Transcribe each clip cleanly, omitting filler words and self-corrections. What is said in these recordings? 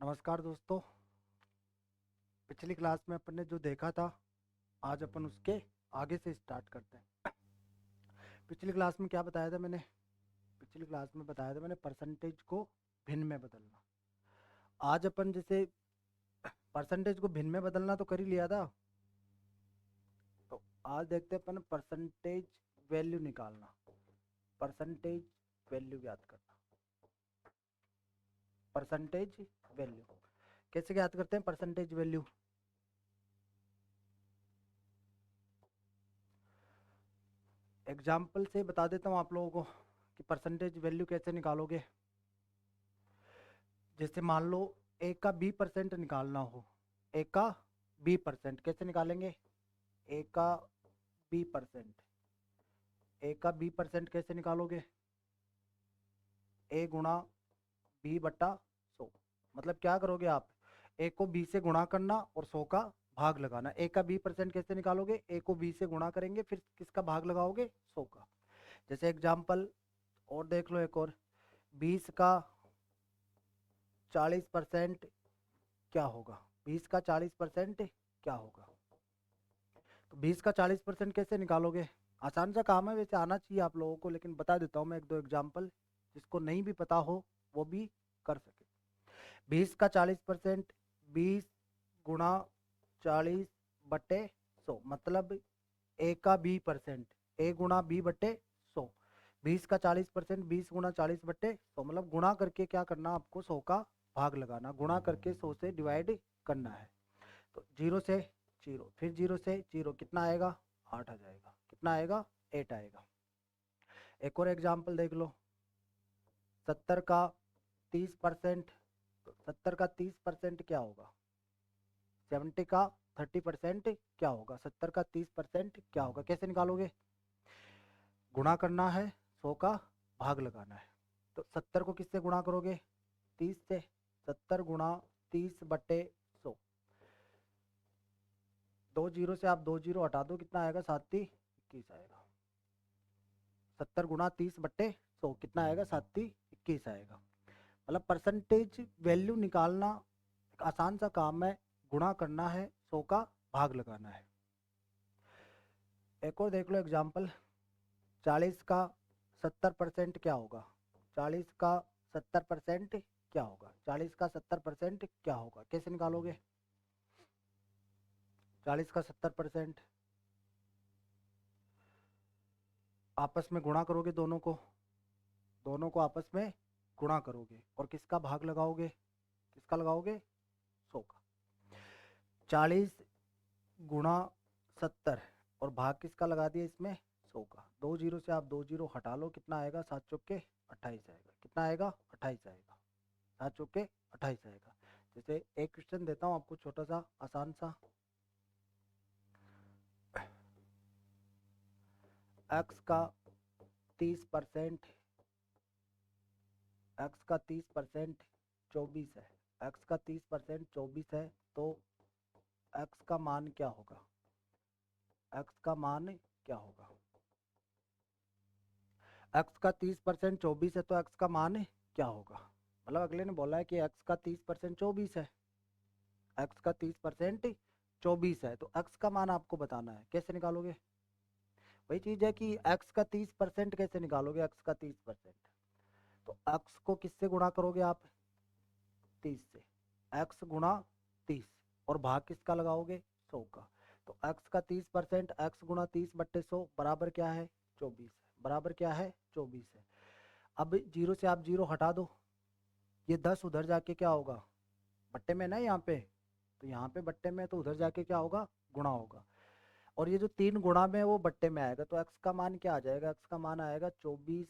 नमस्कार दोस्तों। पिछली क्लास में अपन ने जो देखा था आज अपन उसके आगे से स्टार्ट करते हैं। पिछली क्लास में क्या बताया था मैंने? पिछली क्लास में बताया था मैंने परसेंटेज को भिन्न में बदलना। आज अपन जैसे परसेंटेज को भिन्न में बदलना तो कर ही लिया था, तो आज देखते हैं अपन परसेंटेज वैल्यू निकालना। परसेंटेज वैल्यू याद करना। परसेंटेज वैल्यू कैसे याद करते हैं? परसेंटेज वैल्यू एग्जाम्पल से बता देता हूँ आप लोगों को कि परसेंटेज वैल्यू कैसे निकालोगे। जैसे मान लो ए का 20% निकालना हो। ए का 20% कैसे निकालेंगे? ए का 20%, ए का 20% कैसे निकालोगे? ए गुणा 20/100। मतलब क्या करोगे आप? ए को 20 से गुणा करना और 100 का भाग लगाना। ए का 20% कैसे निकालोगे? ए को 20 से गुणा करेंगे, फिर किसका भाग लगाओगे? 100 का। जैसे एग्जाम्पल और देख लो एक और, 20 का 40% क्या होगा? 20 का 40% क्या होगा? तो 20 का 40% कैसे निकालोगे? आसान सा काम है, वैसे आना चाहिए आप लोगों को, लेकिन बता देता हूँ मैं एक दो एग्जाम्पल जिसको नहीं भी पता हो वो भी कर सके। 20 का 40%, 20 गुणा 40/100, मतलब ए का 20%, ए गुणा 20/100। 20 का 40%, 20 गुणा 40/100, मतलब गुणा करके क्या करना आपको? 100 का भाग लगाना, गुणा करके 100 से डिवाइड करना है। तो 0 से 0, फिर 0 से 0, कितना आएगा? 8 आ जाएगा। कितना आएगा? 8 आएगा। एक और एग्जाम्पल देख लो, 70 का 30%। तो 70 का 30% क्या होगा? 70 का 30% क्या होगा? 70 का 30% क्या होगा? कैसे निकालोगे? गुणा करना है, 100 का भाग लगाना है। तो 70 को किससे गुणा करोगे? 30 से। 70 गुणा 30/100। 2 जीरो से आप 2 जीरो हटा दो, कितना आएगा? 7×3=21 आएगा। 70 गुणा 30/100 कितना आएगा? 7×3=21 आएगा। मतलब परसेंटेज वैल्यू निकालना एक आसान सा काम है। गुणा करना है, 100 का भाग लगाना है। एक और देख लो एग्जाम्पल, 40 का 70% क्या होगा? 40 का 70% क्या होगा? 40 का 70% क्या होगा? कैसे निकालोगे 40 का 70%? आपस में गुणा करोगे, दोनों को आपस में गुणा करोगे और किसका भाग लगाओगे? किसका लगाओगे? 100 का। 40 गुणा 70 और भाग किसका लगा दिया इसमें? 100 का। 2 जीरो से आप 2 जीरो हटा लो, कितना आएगा? 7×4=28 आएगा। कितना आएगा? 28 आएगा। 7×4=28 आएगा। जैसे एक क्वेश्चन देता हूँ आपको, छोटा सा आसान सा। एक्स का 30%, एक्स का 30% 24 है। एक्स का 30% 24 है, तो एक्स का मान क्या होगा? एक्स का मान क्या होगा? एक्स का 30% 24 है, तो एक्स का मान क्या होगा? मतलब अगले ने बोला है कि एक्स का 30% 24 है। एक्स का 30% 24 है, तो एक्स का मान आपको बताना है। कैसे निकालोगे? वही चीज है कि एक्स का 30% कैसे निकालोगे? एक्स का 30%, तो एक्स को किससे गुणा करोगे आप? 30 से। एक्स गुणा 30 और भाग किसका लगाओगे? 100 का। तो एक्स का 30% एक्स गुणा 30/100 बराबर क्या है? 24 है। बराबर क्या है? 24 है। अब 0 से आप 0 हटा दो, ये 10 उधर जाके क्या होगा? बट्टे में ना यहाँ पे, तो यहाँ पे बट्टे में, तो उधर जाके क्या होगा? गुणा होगा। और ये जो 3 गुणा में है वो बट्टे में आएगा, तो एक्स का मान क्या आ जाएगा? एक्स का मान आएगा 24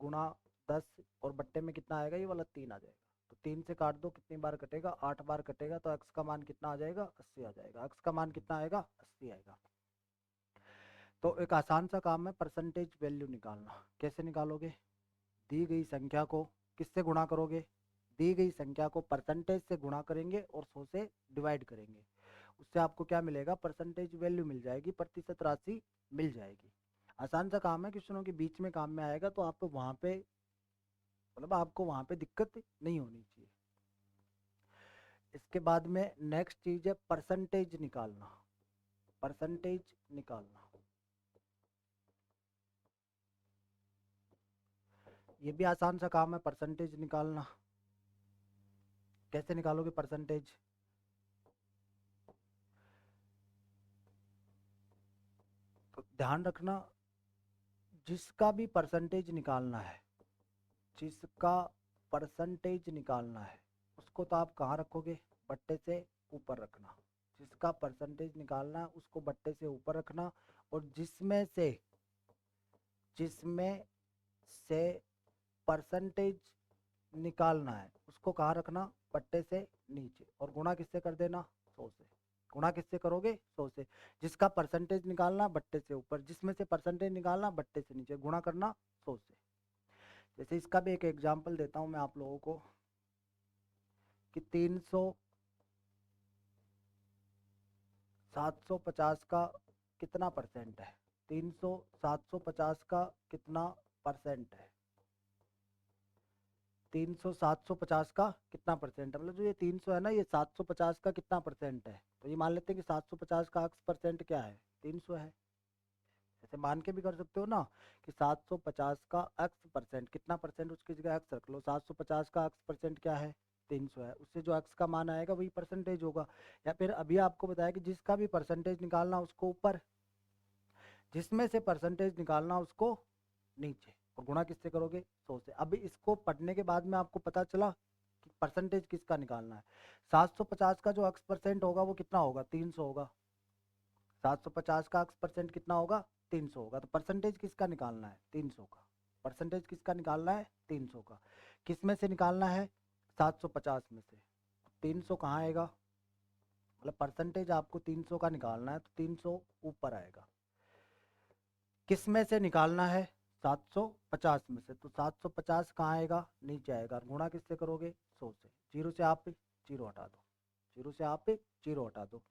गुणा 10 और बट्टे में कितना आएगा? ये वाला 3 आ जाएगा। तो 3 से काट दो, कितनी बार कटेगा? 8 बार कटेगा, तो एक्स का मान कितना आ जाएगा? 80 आ जाएगा। एक्स का मान कितना आएगा? 80 आएगा। तो एक आसान सा काम है परसेंटेज वैल्यू निकालना। कैसे निकालोगे? दी गई संख्या को किससे गुणा करोगे? दी गई संख्या को परसेंटेज से गुणा करेंगे और 100 से डिवाइड करेंगे। उससे आपको क्या मिलेगा? परसेंटेज वैल्यू मिल जाएगी, प्रतिशत राशि मिल जाएगी। आसान सा काम है, क्वेश्चनों के बीच में काम में आएगा, तो आप वहां पे मतलब आपको वहां पे दिक्कत नहीं होनी चाहिए। उसके बाद में नेक्स्ट चीज है परसेंटेज निकालना, परसेंटेज निकालना। ये भी आसान सा काम है परसेंटेज निकालना। कैसे निकालोगे परसेंटेज? तो ध्यान रखना, जिसका भी परसेंटेज निकालना है, जिसका परसेंटेज निकालना है उसको तो आप कहाँ रखोगे? बट्टे से ऊपर रखना। जिसका परसेंटेज निकालना है उसको बट्टे से ऊपर रखना, और जिसमें से परसेंटेज निकालना है उसको कहाँ रखना? बट्टे से नीचे। और गुणा किससे कर देना? 100 से। गुणा किससे करोगे? 100 से। जिसका परसेंटेज निकालना बट्टे से ऊपर, जिसमें से परसेंटेज निकालना बट्टे से नीचे, गुणा करना 100 से। जैसे इसका भी एक एग्जांपल देता हूं मैं आप लोगों को कि 750 का कितना परसेंट है? 750 का कितना परसेंट है? 750 का कितना परसेंट है? मतलब जो ये 300 है ना, ये 750 का कितना परसेंट है? तो ये मान लेते हैं कि 750 का x परसेंट क्या है? 300 है। ऐसे मान के भी कर सकते हो ना कि 750 का x परसेंट कितना परसेंट, उसकी जगह x रख लो। 750 का x परसेंट क्या है? 300 है। उससे जो x का मान आएगा वही परसेंटेज होगा। या फिर अभी आपको बताया कि जिसका भी परसेंटेज निकालना उसको ऊपर, जिसमें से परसेंटेज निकालना उसको नीचे, और गुणा किससे करोगे? 100 से। अब इसको पढ़ने के बाद में आपको पता चला कि परसेंटेज किसका निकालना है। 750 का जो x परसेंट होगा वो कितना होगा? 300 होगा। 750 का x परसेंट कितना होगा? 300 होगा। तो परसेंटेज किसका निकालना है? 300 का। परसेंटेज किसका निकालना है? 300 का। किस में से निकालना है? 750 में से। 300 कहाँ आएगा? मतलब परसेंटेज आपको 300 का निकालना है तो 300 ऊपर आएगा। किस में से निकालना है? 750 में से। तो 750 कहाँ आएगा? नीचे आएगा। गुणा किससे करोगे? 100 से। जीरो से आप जीरो हटा दो, जीरो से आप जीरो हटा दो।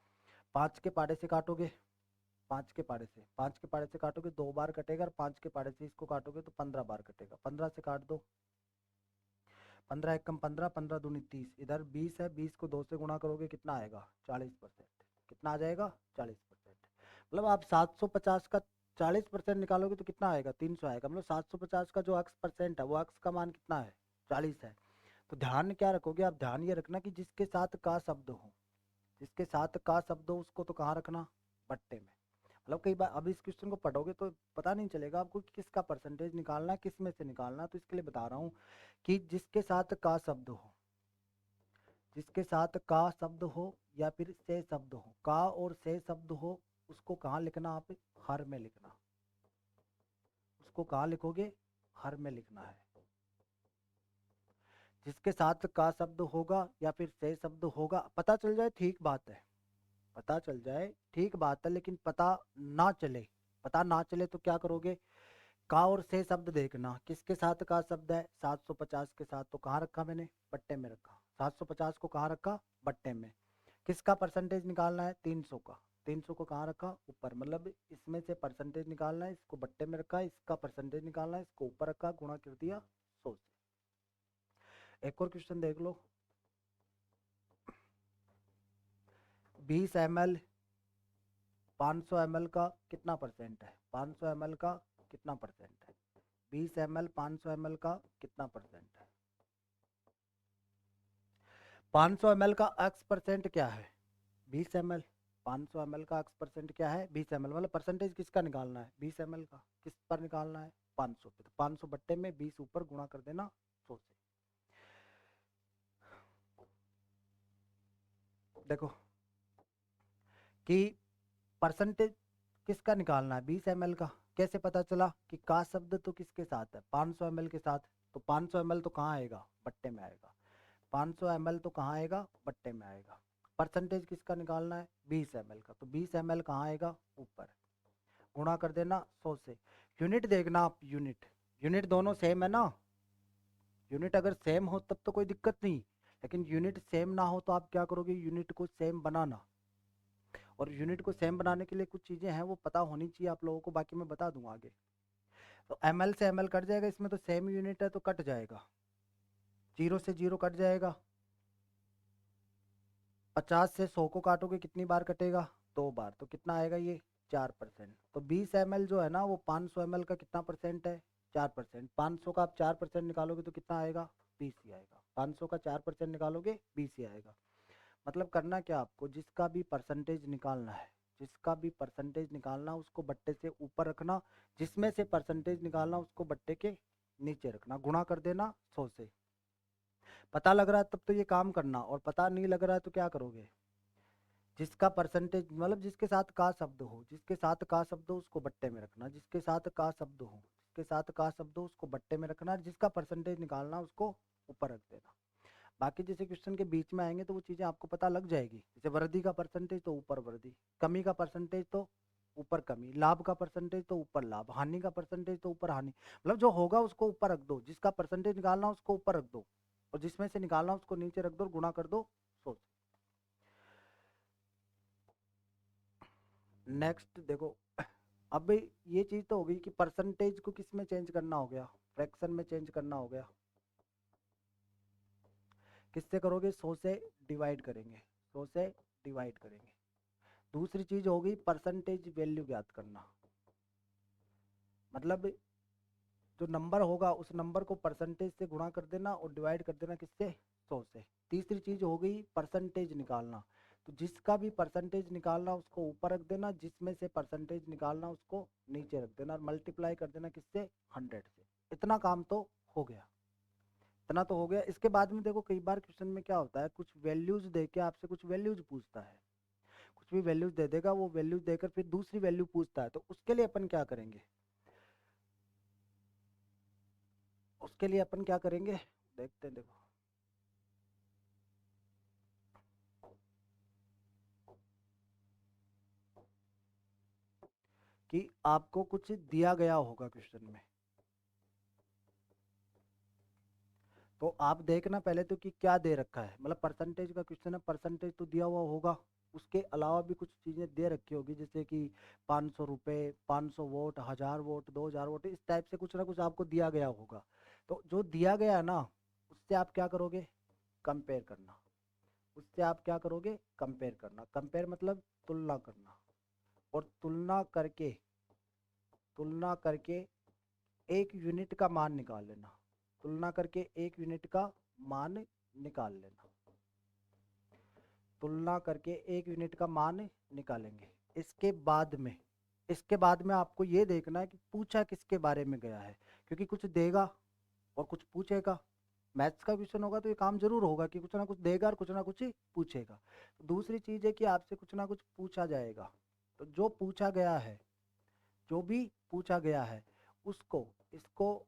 5 के पाड़े से काटोगे, 5 के पाड़े से, 5 के पाड़े से काटोगे 2 बार कटेगा, और 5 के पाड़े से इसको काटोगे तो 15 बार कटेगा। 15 से काट दो, 15 एक कम 15, 15 दूनी 30। इधर 20 है, 20 को 2 से गुणा करोगे कितना आएगा? 40%। कितना आ जाएगा? 40%। मतलब आप 750 का 40% निकालोगे तो कितना आएगा? 300 आएगा। मतलब 750 का जो x परसेंट है वो x का मान कितना है? 40 है। तो ध्यान क्या रखोगे आप? ध्यान ये रखना कि जिसके साथ का शब्द हो, जिसके साथ का शब्द हो उसको तो कहाँ रखना? बट्टे में। मतलब कई बार अब इस क्वेश्चन को पढ़ोगे तो पता नहीं चलेगा आपको कि किसका परसेंटेज निकालना है, किस में से निकालना है। तो इसके लिए बता रहा हूँ कि जिसके साथ का शब्द हो, जिसके साथ का शब्द हो या फिर से शब्द हो, का और से शब्द हो, उसको कहाँ लिखना? आप हर में लिखना। उसको कहाँ लिखोगे? हर में लिखना है। जिसके साथ का शब्द होगा या फिर से शब्द होगा, पता चल जाए ठीक बात है, पता चल जाए ठीक बात है, लेकिन पता ना चले, पता ना चले तो क्या करोगे? का और से शब्द देखना, किसके साथ का शब्द है? 750 के साथ। तो कहाँ रखा मैंने? बट्टे में रखा। 750 को कहाँ रखा? बट्टे में। किसका परसेंटेज निकालना है? 300 का। 300 को कहाँ रखा? ऊपर। मतलब इसमें से परसेंटेज निकालना है, इसको बट्टे में रखा, इसका परसेंटेज निकालना है, इसको ऊपर रखा, गुणा कर दिया 100 से। एक और क्वेश्चन देख लो। 20 ml 500 ml का कितना परसेंट है? 500 ml का कितना परसेंट है? 20 ml 500 ml का कितना परसेंट है? 500 ml का x परसेंट क्या है? 20 ml। 500 ml का x परसेंट क्या है? 20 ml। मतलब परसेंटेज किसका निकालना है? 20 ml का। किस पर निकालना है? 500 पे। तो 500 बट्टे में 20 ऊपर, गुणा कर देना 100 से। देखो कि परसेंटेज किसका निकालना है? 20 ml का। कैसे पता चला कि का शब्द तो किसके साथ है? 500 ml के साथ। तो 500 ml तो कहाँ आएगा? बट्टे में आएगा। 500 ml तो कहाँ आएगा? बट्टे में आएगा। परसेंटेज किसका निकालना है? 20 ml का। तो 20 ml कहाँ आएगा? ऊपर। गुणा कर देना 100 से। यूनिट देखना आप, यूनिट, यूनिट दोनों सेम है ना। यूनिट अगर सेम हो तब तो कोई दिक्कत नहीं, लेकिन यूनिट सेम ना हो तो आप क्या करोगे? यूनिट को सेम बनाना। और यूनिट को सेम बनाने के लिए कुछ चीज़ें हैं वो पता होनी चाहिए आप लोगों को, बाकी मैं बता दूंगा आगे। तो ml से ml कट जाएगा, इसमें तो सेम यूनिट है तो कट जाएगा। जीरो से जीरो कट जाएगा, 50 से 100 को काटोगे कितनी बार कटेगा? 2 बार। तो कितना आएगा ये? 4%। तो 20 ml जो है ना वो 500 ml का कितना परसेंट है? 4%। 500 का आप 4% निकालोगे तो कितना आएगा? 20 ही आएगा। 500 का 4% निकालोगे 20 ही आएगा। मतलब करना क्या आपको, जिसका भी परसेंटेज निकालना है, जिसका भी परसेंटेज निकालना उसको बट्टे से ऊपर रखना, जिसमें से परसेंटेज निकालना उसको बट्टे के नीचे रखना, गुणा कर देना 100 से। पता लग रहा है तब तो ये काम करना, और पता नहीं लग रहा है तो क्या करोगे? जिसका परसेंटेज मतलब जिसके साथ का शब्द हो, जिसके साथ का शब्द हो उसको बट्टे में रखना, जिसके साथ का शब्द हो, जिसके साथ का शब्द हो उसको बट्टे में रखना, जिसका परसेंटेज निकालना उसको ऊपर रख देना। बाकी जैसे क्वेश्चन के बीच में आएंगे तो वो चीज़ें आपको पता लग जाएगी। जैसे वृद्धि का परसेंटेज तो ऊपर वृद्धि, कमी का परसेंटेज तो ऊपर कमी, लाभ का परसेंटेज तो ऊपर लाभ, हानि का परसेंटेज तो ऊपर हानि। मतलब जो होगा उसको ऊपर रख दो, जिसका परसेंटेज निकालना उसको ऊपर रख दो, और जिसमें से निकालना उसको नीचे रख दो और गुणा कर दो 100 से। नेक्स्ट देखो, अब ये चीज़ तो हो गई कि परसेंटेज को किस में चेंज करना हो गया, फ्रैक्शन में चेंज करना हो गया। किससे करोगे? 100 से डिवाइड करेंगे, 100 से डिवाइड करेंगे। दूसरी चीज हो गई परसेंटेज वैल्यू ज्ञात करना, मतलब जो नंबर होगा उस नंबर को परसेंटेज से गुणा कर देना और डिवाइड कर देना किससे? 100 से। तीसरी चीज हो गई परसेंटेज निकालना, तो जिसका भी परसेंटेज निकालना उसको ऊपर रख देना, जिसमें से परसेंटेज निकालना उसको नीचे रख देना, और मल्टीप्लाई कर देना किससे? 100 से। इतना काम तो हो गया, इतना तो हो गया। इसके बाद में देखो कई बार क्वेश्चन में क्या होता है, कुछ वैल्यूज दे के आपसे कुछ वैल्यूज पूछता है, कुछ भी वैल्यूज दे देगा, वो वैल्यूज देकर फिर दूसरी वैल्यू पूछता है। तो उसके लिए अपन क्या करेंगे, उसके लिए अपन क्या करेंगे देखते हैं। देखो कि आपको कुछ दिया गया होगा क्वेश्चन में, तो आप देखना पहले तो कि क्या दे रखा है। मतलब परसेंटेज का क्वेश्चन है, परसेंटेज तो दिया हुआ होगा, उसके अलावा भी कुछ चीज़ें दे रखी होगी, जैसे कि 500 रुपये, 500 वोट, 1000 वोट, 2000 वोट, इस टाइप से कुछ ना कुछ आपको दिया गया होगा। तो जो दिया गया है ना उससे आप क्या करोगे? कंपेयर करना। उससे आप क्या करोगे? कंपेयर करना। कंपेयर मतलब तुलना करना, और तुलना करके एक यूनिट का मान निकाल लेना। तुलना करके एक यूनिट का मान निकाल लेना। तुलना करके एक यूनिट का मान निकालेंगे। इसके बाद में आपको ये देखना है कि पूछा किसके बारे में गया है, क्योंकि कुछ देगा और कुछ पूछेगा। मैथ्स का क्वेश्चन होगा तो ये काम जरूर होगा कि कुछ ना कुछ देगा और कुछ ना कुछ पूछेगा। दूसरी चीज है कि आपसे कुछ ना कुछ पूछा जाएगा, तो जो पूछा गया है, जो भी पूछा गया है उसको इसको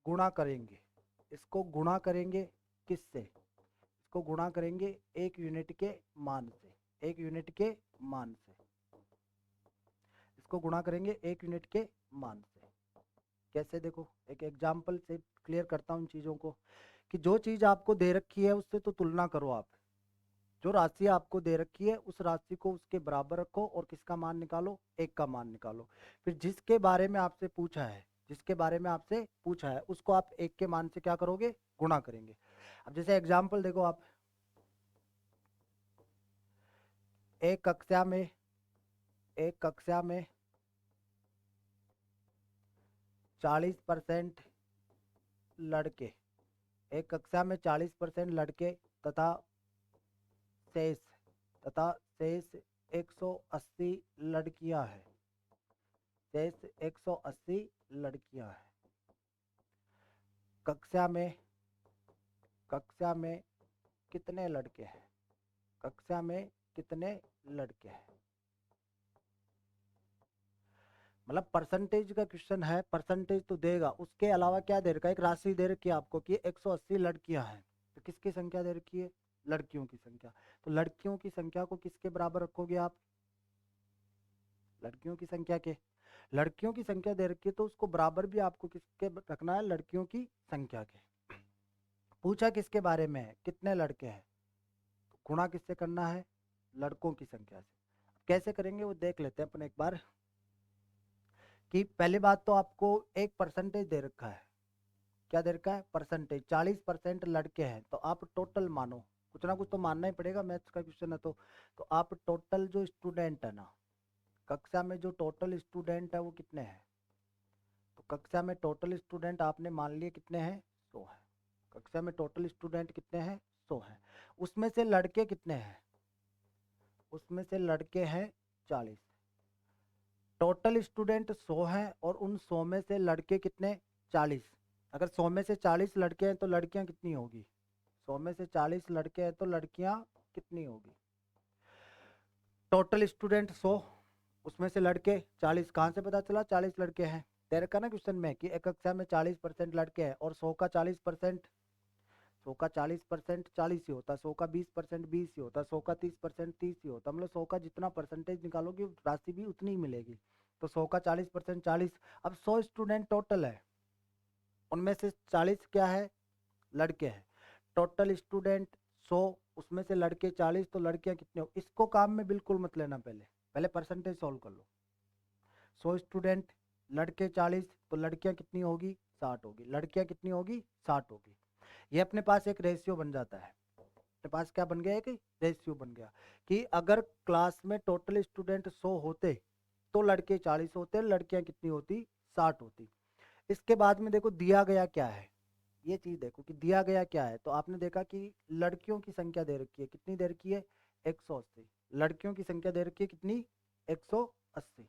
गुणा करेंगे। इसको गुणा करेंगे किससे? इसको गुणा करेंगे एक यूनिट के मान से, एक यूनिट के मान से। इसको गुणा करेंगे एक यूनिट के मान से। कैसे? देखो एक एग्जाम्पल से क्लियर करता हूँ इन चीज़ों को, कि जो चीज़ आपको दे रखी है उससे तो तुलना करो आप। जो राशि आपको दे रखी है उस राशि को उसके बराबर रखो और किसका मान निकालो? एक का मान निकालो। फिर जिसके बारे में आपसे पूछा है, जिसके बारे में आपसे पूछा है उसको आप एक के मान से क्या करोगे? गुणा करेंगे। अब जैसे एग्जाम्पल देखो आप, एक कक्षा में एक कक्षा में 40% लड़के, एक कक्षा में 40% लड़के तथा शेष तथा शेष 180 लड़कियां हैं। शेष 180 लड़कियां हैं। कक्षा में कितने लड़के हैं? कक्षा में कितने लड़के हैं? मतलब परसेंटेज का क्वेश्चन है, परसेंटेज तो देगा, उसके अलावा क्या दे रखा है? एक राशि दे रखी है आपको कि 180 लड़कियां हैं। तो किसकी संख्या दे रखी है? लड़कियों की संख्या। तो लड़कियों की संख्या को किसके बराबर रखोगे आप? लड़कियों की संख्या के। लड़कियों की संख्या दे रखी है तो उसको बराबर भी आपको किसके रखना है? लड़कियों की संख्या के। पूछा किसके बारे में है? कितने लड़के हैं, तो गुणा किससे करना है? लड़कों की संख्या से। कैसे करेंगे वो देख लेते हैं अपन एक बार। कि पहली बात तो आपको एक परसेंटेज दे रखा है। क्या दे रखा है? परसेंटेज। 40% लड़के हैं तो आप टोटल मानो, कुछ ना कुछ तो मानना ही पड़ेगा, मैथ्स का क्वेश्चन है तो आप टोटल जो स्टूडेंट है ना, कक्षा में जो टोटल स्टूडेंट है वो कितने हैं? तो कक्षा में टोटल स्टूडेंट आपने मान लिए कितने हैं? 100 है। कक्षा में टोटल स्टूडेंट कितने हैं? 100 हैं। उसमें से लड़के कितने हैं? उसमें से लड़के हैं 40। टोटल स्टूडेंट 100 हैं और उन 100 में से लड़के कितने? 40। अगर 100 में से 40 लड़के हैं तो लड़कियां कितनी होगी? 100 में से 40 लड़के हैं तो लड़कियां कितनी होगी? टोटल स्टूडेंट 100, उसमें से लड़के 40। कहाँ से पता चला 40 लड़के हैं? दे रखा ना क्वेश्चन में कि एक कक्षा में 40% लड़के हैं और 100 का 40%, 100 का 40% 40 ही होता, 100 का 20% 20 ही होता, 100 का 30% 30 ही होता, मतलब 100 का जितना परसेंटेज निकालोगे राशि भी उतनी ही मिलेगी। तो 100 का 40% 40। अब 100 स्टूडेंट टोटल है, उनमें से 40 क्या है? लड़के हैं। टोटल स्टूडेंट 100, उसमें से लड़के 40, तो लड़कियां कितने हो? इसको काम में बिल्कुल मत लेना, पहले पहले परसेंटेज सॉल्व कर लो। 100 स्टूडेंट, लड़के 40, तो लड़कियां कितनी होगी? 60 होगी। लड़कियां कितनी होगी? 60 होगी। ये अपने पास एक रेशियो बन जाता है। अपने पास क्या बन गया? एक रेशियो बन गया कि अगर क्लास में टोटल स्टूडेंट 100 होते तो लड़के 40 होते, लड़कियां कितनी होती? 60 होती। इसके बाद में देखो दिया गया क्या है, ये चीज देखो कि दिया गया क्या है। तो आपने देखा कि लड़कियों की संख्या दे रखी है, कितनी दे रखी है? 180। लड़कियों की संख्या दे रखी है कितनी? 180।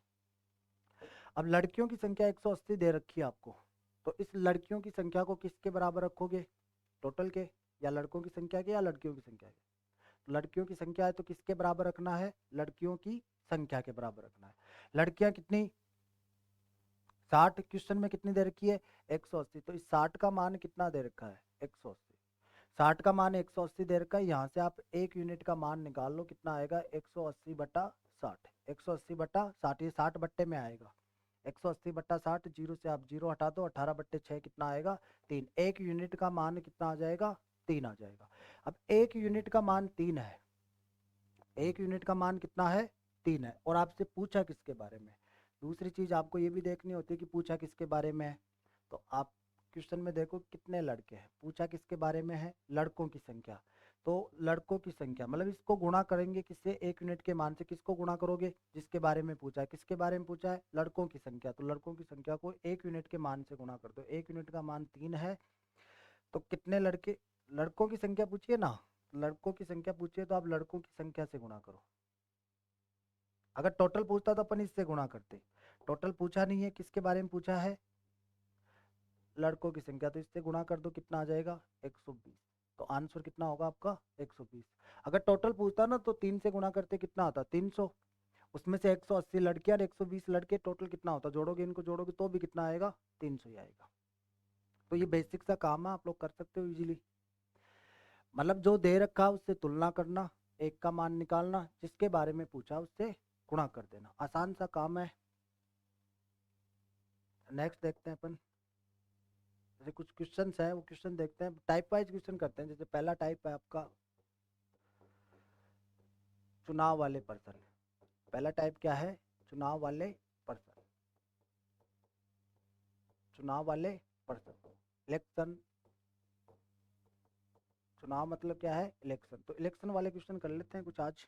अब लड़कियों की संख्या 180 दे रखी है आपको, तो इस लड़कियों की संख्या को किसके बराबर रखोगे? टोटल के, या लड़कों की संख्या के, या लड़कियों की संख्या के? लड़कियों की संख्या है तो किसके बराबर रखना है? लड़कियों की संख्या के बराबर रखना है। लड़कियां कितनी? 60। क्वेश्चन में कितनी दे रखी है? 180। तो इस 60 का मान कितना दे रखा है? 180। 60 का मान 180 दे रखा है, यहाँ से आप एक यूनिट का मान निकाल लो, कितना आएगा? 180/60। 180/60, ये 60 बट्टे में आएगा। 180/60, जीरो से आप जीरो हटा दो, 18/6 कितना आएगा? 3। एक यूनिट का मान कितना आ जाएगा? 3 आ जाएगा। अब एक यूनिट का मान 3 है, एक यूनिट का मान कितना है? 3 है। और आपसे पूछा किसके बारे में? दूसरी चीज आपको ये भी देखनी होती है कि पूछा किसके बारे में है। तो आप क्वेश्चन में देखो कितने लड़के हैं, पूछा किसके बारे में है? लड़कों की संख्या। तो लड़कों की संख्या मतलब इसको गुणा करेंगे किससे? एक यूनिट के मान से। किसको गुणा करोगे? जिसके बारे में पूछा है। किसके बारे में पूछा है? लड़कों की संख्या। तो लड़कों की संख्या को एक यूनिट के मान से गुणा कर दो। एक यूनिट का मान 3 है, तो कितने लड़के? लड़कों की संख्या पूछिए ना, लड़कों की संख्या पूछिए तो आप लड़कों की संख्या से गुणा करो। अगर टोटल पूछता तो अपन इससे गुणा करते। टोटल पूछा नहीं है, किसके बारे में पूछा है? लड़कों की संख्या, तो इससे गुणा कर दो, कितना आ जाएगा? 120। तो आंसर कितना होगा आपका? 120। अगर टोटल पूछता ना तो 3 से गुणा करते, कितना आता? 300। उसमें से 180 लड़कियां और 120 लड़के, टोटल कितना होता? जोड़ोगे, इनको जोड़ोगे तो भी कितना आएगा? 300 ही आएगा। तो ये बेसिक सा काम है, आप लोग कर सकते हो इजीली। मतलब जो दे रखा है उससे तुलना करना, एक का मान निकालना, जिसके बारे में पूछा उससे गुणा कर देना, आसान सा काम है। नेक्स्ट देखते हैं अपन। जैसे कुछ क्वेश्चंस है, वो क्वेश्चन देखते हैं, टाइप वाइज क्वेश्चन करते हैं। जैसे पहला टाइप है आपका चुनाव वाले पर्सन। पहला टाइप क्या है? चुनाव वाले पर्सन। चुनाव वाले पर्सन, इलेक्शन। चुनाव मतलब क्या है? इलेक्शन। तो इलेक्शन वाले क्वेश्चन कर लेते हैं कुछ आज।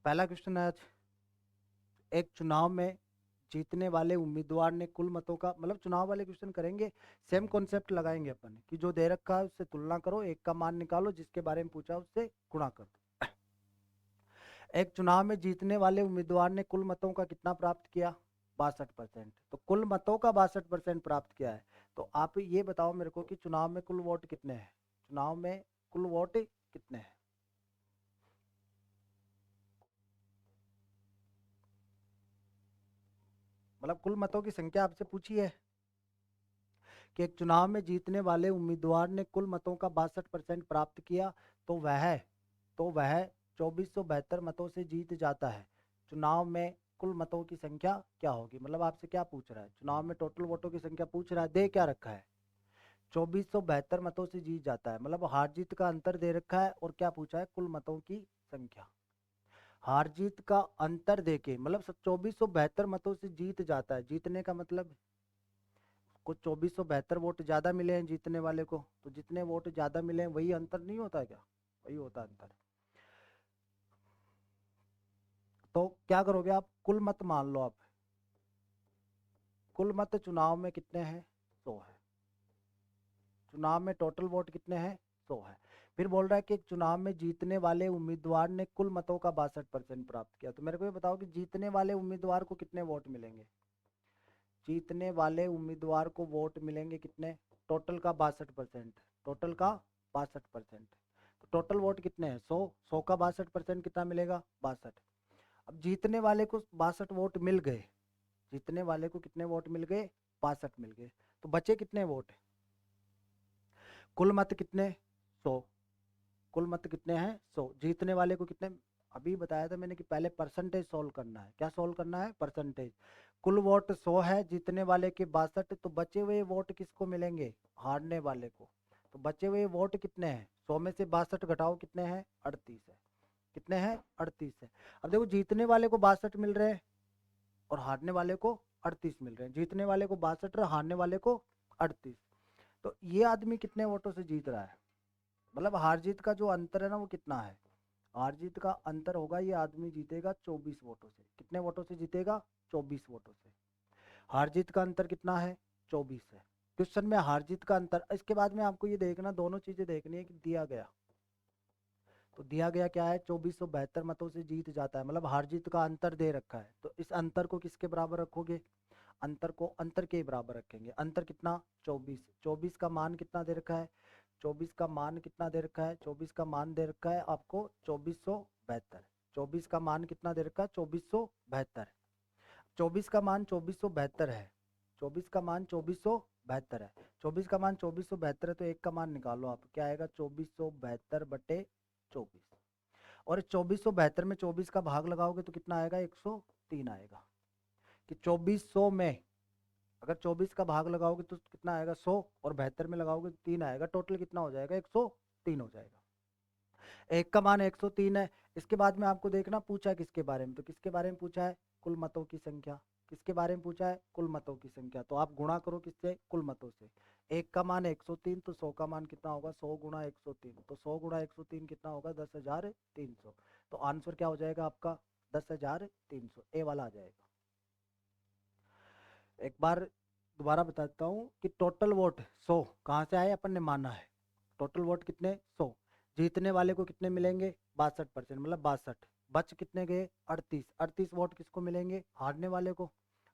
पहला क्वेश्चन है आज, एक चुनाव में जीतने वाले उम्मीदवार ने कुल मतों का, मतलब चुनाव वाले क्वेश्चन करेंगे, सेम कॉन्सेप्ट लगाएंगे अपन कि जो दे रखा है उससे तुलना करो, एक का मान निकालो, जिसके बारे में पूछा उससे गुणा कर दो। एक चुनाव में जीतने वाले उम्मीदवार ने कुल मतों का कितना प्राप्त किया? 62%। तो कुल मतों का 62% प्राप्त किया है। तो आप ये बताओ मेरे को कि चुनाव में कुल वोट कितने हैं? चुनाव में कुल वोट कितने हैं? मतलब कुल मतों की संख्या आपसे पूछी है कि एक चुनाव में जीतने वाले उम्मीदवार ने कुल मतों का 62% प्राप्त किया, तो वह 2472 मतों से जीत जाता है। चुनाव में कुल मतों की संख्या क्या होगी? मतलब आपसे क्या पूछ रहा है? चुनाव में टोटल वोटों की संख्या पूछ रहा है, दे क्या रखा है? 2472 मतों से जीत जाता है, मतलब हार जीत का अंतर दे रखा है, और क्या पूछा है? कुल मतों की संख्या। हार जीत का अंतर देके, मतलब 2472 मतों से जीत जाता है। जीतने का मतलब कुछ 2472 वोट ज्यादा मिले हैं जीतने वाले को, तो जितने वोट ज्यादा मिले हैं वही अंतर नहीं होता क्या? वही होता अंतर। तो क्या करोगे आप, कुल मत मान लो आप, कुल मत चुनाव में कितने हैं? 100 है। चुनाव में टोटल वोट कितने हैं? 100 है। फिर बोल रहा है कि चुनाव में जीतने वाले उम्मीदवार ने कुल मतों का 62% प्राप्त किया। तो मेरे को ये बताओ कि जीतने वाले उम्मीदवार को कितने वोट मिलेंगे? जीतने वाले उम्मीदवार को वोट मिलेंगे कितने? टोटल का 62%। टोटल का 62%। तो टोटल वोट कितने हैं? 100। 100 का 62% कितना मिलेगा? 62। अब जीतने वाले को 62 वोट मिल गए। जीतने वाले को कितने वोट मिल गए? 62 मिल गए। तो बचे कितने वोट? कुल मत कितने? 100। कुल मत कितने हैं? 100। जीतने वाले को कितने? अभी बताया था मैंने कि पहले परसेंटेज सोल्व करना है। क्या सोल्व करना है? परसेंटेज। कुल वोट 100 है, जीतने वाले के 62, तो बचे हुए वोट किसको मिलेंगे? हारने वाले को। तो बचे हुए वोट कितने हैं? 100 में से 62 घटाओ, कितने हैं? 38 है। कितने हैं? 38 है। अब देखो, जीतने वाले को 62 मिल रहे हैं और हारने वाले को 38 मिल रहे हैं। जीतने वाले को 62 और हारने वाले को 38। तो ये आदमी कितने वोटों से जीत रहा है? मतलब हार जीत का जो अंतर है ना, वो कितना है? हार जीत का अंतर होगा, ये आदमी जीतेगा 24 वोटों से। कितने वोटों से जीतेगा? 24 वोटों से। हार जीत का अंतर कितना है? 24 है। क्वेश्चन में हार जीत का अंतर। इसके बाद में आपको ये देखना, दोनों चीजें देखनी है कि दिया गया, तो दिया गया क्या है? 2472 मतों से जीत जाता है, मतलब हार जीत का अंतर दे रखा है। तो इस अंतर को किसके बराबर रखोगे? अंतर को अंतर के बराबर रखेंगे। अंतर कितना? 24। 24 का मान कितना दे रखा है? 24 का मान कितना दे रखा है? 24 का मान दे रखा है आपको 2472। 24 का मान कितना दे रखा है? 2472। 24 का मान 2472 है। 24 का मान 2472 है। 24 का मान 2472 है, तो एक का मान निकालो आप। क्या आएगा? 2472 बटे 24। और 2472 में 24 का भाग लगाओगे तो कितना आएगा? 103 आएगा। कि 2400 में अगर 24 का भाग लगाओगे तो कितना आएगा? 100। और 72 में लगाओगे तो 3 आएगा। टोटल कितना हो जाएगा? 103 हो जाएगा। एक का मान 103 है। इसके बाद में आपको देखना पूछा किसके बारे में, तो किसके बारे में पूछा है? कुल मतों की संख्या। किसके बारे में पूछा है? कुल मतों की संख्या। तो आप गुणा करो किससे? कुल मतों से। एक का मान 103, तो 100 का मान कितना होगा? 100 गुणा 103। तो 100 गुणा 103 कितना होगा? 10,300। तो आंसर क्या हो जाएगा आपका? 10,300। ए वाला आ जाएगा। एक बार दोबारा बताता हूँ कि टोटल वोट 100 कहाँ से आए? अपन ने माना है। टोटल वोट कितने? 100। जीतने वाले को कितने मिलेंगे? 62%, मतलब 62। बच कितने गए? 38। 38 वोट किसको मिलेंगे? हारने वाले को।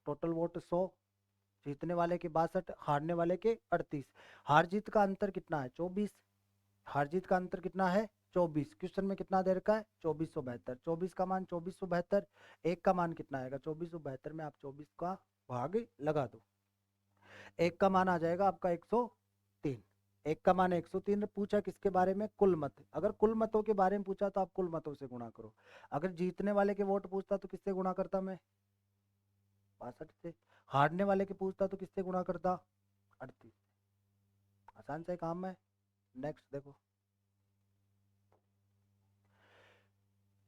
टोटल वोट 100, जीतने वाले के 62, हारने वाले के 38। हार जीत का अंतर कितना है? 24। हार जीत का अंतर कितना है? 24। क्वेश्चन में कितना दे रखा है? 2472। 24 का मान 2472। एक का मान कितना आएगा? 2472 में आप 24 का भाग लगा दो। एक का मान आ जाएगा आपका 103। एक का मान 103। पूछा किसके बारे में? कुल मत। अगर कुल मतों के बारे में पूछा तो आप कुल मतों से गुणा करो। अगर जीतने वाले के वोट पूछता तो किससे गुणा करता मैं? 62 से। हारने वाले के पूछता तो किससे गुणा करता? 38। आसान से काम है। नेक्स्ट देखो।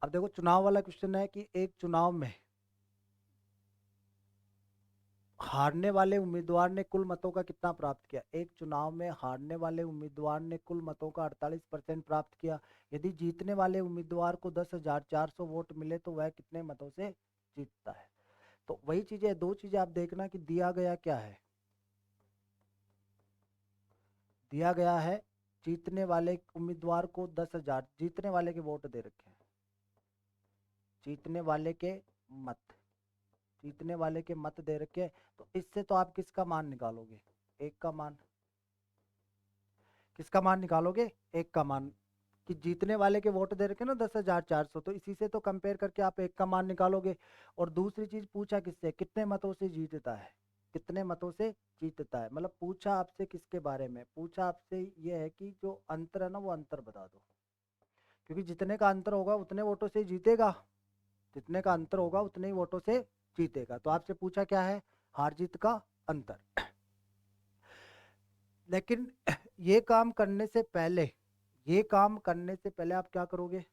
अब देखो, चुनाव वाला क्वेश्चन है कि एक चुनाव में हारने वाले उम्मीदवार ने कुल मतों का कितना प्राप्त किया? एक चुनाव में हारने वाले उम्मीदवार ने कुल मतों का 48% प्राप्त किया। यदि जीतने वाले उम्मीदवार को 10,400 वोट मिले तो वह कितने मतों से जीतता है? तो वही चीजें, दो चीजें आप देखना कि दिया गया क्या है। दिया गया है जीतने वाले उम्मीदवार को 10,000, जीतने वाले के वोट दे रखे हैं। जीतने वाले के मत, जीतने वाले के मत दे रखे हैं। तो इससे तो आप किसका मान निकालोगे? एक का मान। किसका मान निकालोगे? एक का मान। कि जीतने वाले के वोट दे रखे ना 10,400, तो इसी से तो कंपेयर करके आप एक का मान निकालोगे। और दूसरी चीज पूछा किससे? कितने मतों से जीतता है? कितने मतों से जीतता है, मतलब पूछा आपसे किसके बारे में? पूछा आपसे ये है कि जो अंतर है ना, वो अंतर बता दो। क्योंकि जितने का अंतर होगा उतने वोटों से जीतेगा। जितने का अंतर होगा उतने ही वोटों से जीतेगा। तो आपसे पूछा क्या है? हार जीत का अंतर। लेकिन ये काम करने से पहले, ये काम करने से पहले आप क्या करोगे?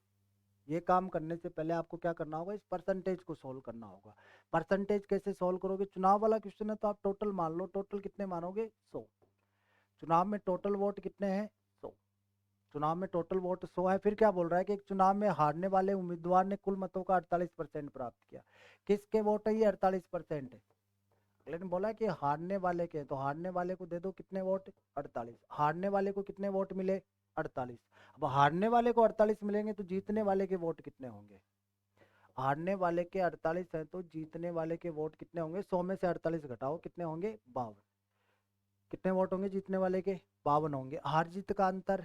ये काम करने से पहले आपको क्या करना होगा, इस परसेंटेज को सोल्व करना होगा। परसेंटेज कैसे सोल्व करोगे, चुनाव वाला क्वेश्चन है तो आप टोटल मान लो, टोटल कितने मानोगे 100, चुनाव में टोटल वोट कितने हैं 100, चुनाव में टोटल वोट 100 है। फिर क्या बोल रहा है कि एक चुनाव में हारने वाले उम्मीदवार ने कुल मतों का 48% प्राप्त किया। किसके वोट है ये 48% है, लेकिन बोला है कि हारने वाले के, तो हारने वाले को दे दो कितने वोट 48, हारने वाले को कितने वोट मिले 48। अब हारने वाले को 48 मिलेंगे तो जीतने वाले के वोट कितने होंगे, हारने वाले के 48 है तो जीतने वाले के वोट कितने होंगे, 100 में से 48 घटाओ कितने होंगे 52, कितने वोट होंगे जीतने वाले के 52 होंगे। हार जीत का अंतर,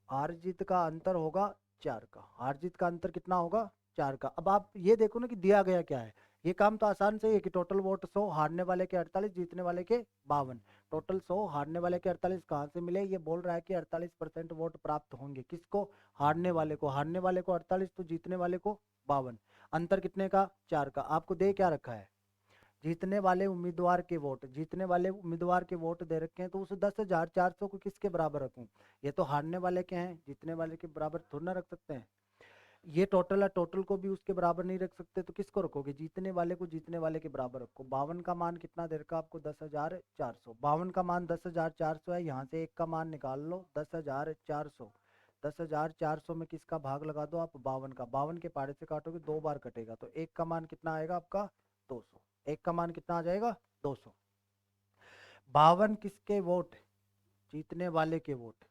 हार जीत का अंतर होगा 4 का, हार जीत का अंतर कितना होगा 4 का। अब आप ये देखो ना कि दिया गया क्या है, ये काम तो आसान से ही है कि टोटल वोट 100, हारने वाले के 48, जीतने वाले के 52, टोटल 100 हारने वाले के 48 कहाँ से मिले, ये बोल रहा है कि 48% वोट प्राप्त होंगे, किसको, हारने वाले को, हारने वाले को 48 तो जीतने वाले को 52, अंतर कितने का 4 का। आपको दे क्या रखा है, जीतने वाले उम्मीदवार के वोट, जीतने वाले उम्मीदवार के वोट दे रखे हैं, तो उस 10,400 को किसके बराबर रखूं, ये तो हारने वाले के हैं, जीतने वाले के बराबर थोड़ा ना रख सकते हैं। ये टोटल है, टोटल को भी उसके बराबर नहीं रख सकते, तो किसको रखोगे, जीतने वाले को जीतने वाले के बराबर रखो। 52 का मान कितना दे रखा आपको 10,400, 52 का मान 10,400 है, यहाँ से एक का मान निकाल लो 10,400, 10,400 में किसका भाग लगा दो आप 52 का, 52 के पारे से काटोगे 2 बार कटेगा, तो एक का मान कितना आएगा आपका 200, एक का मान कितना आ जाएगा 200। 52 किसके वोट, जीतने वाले के वोट,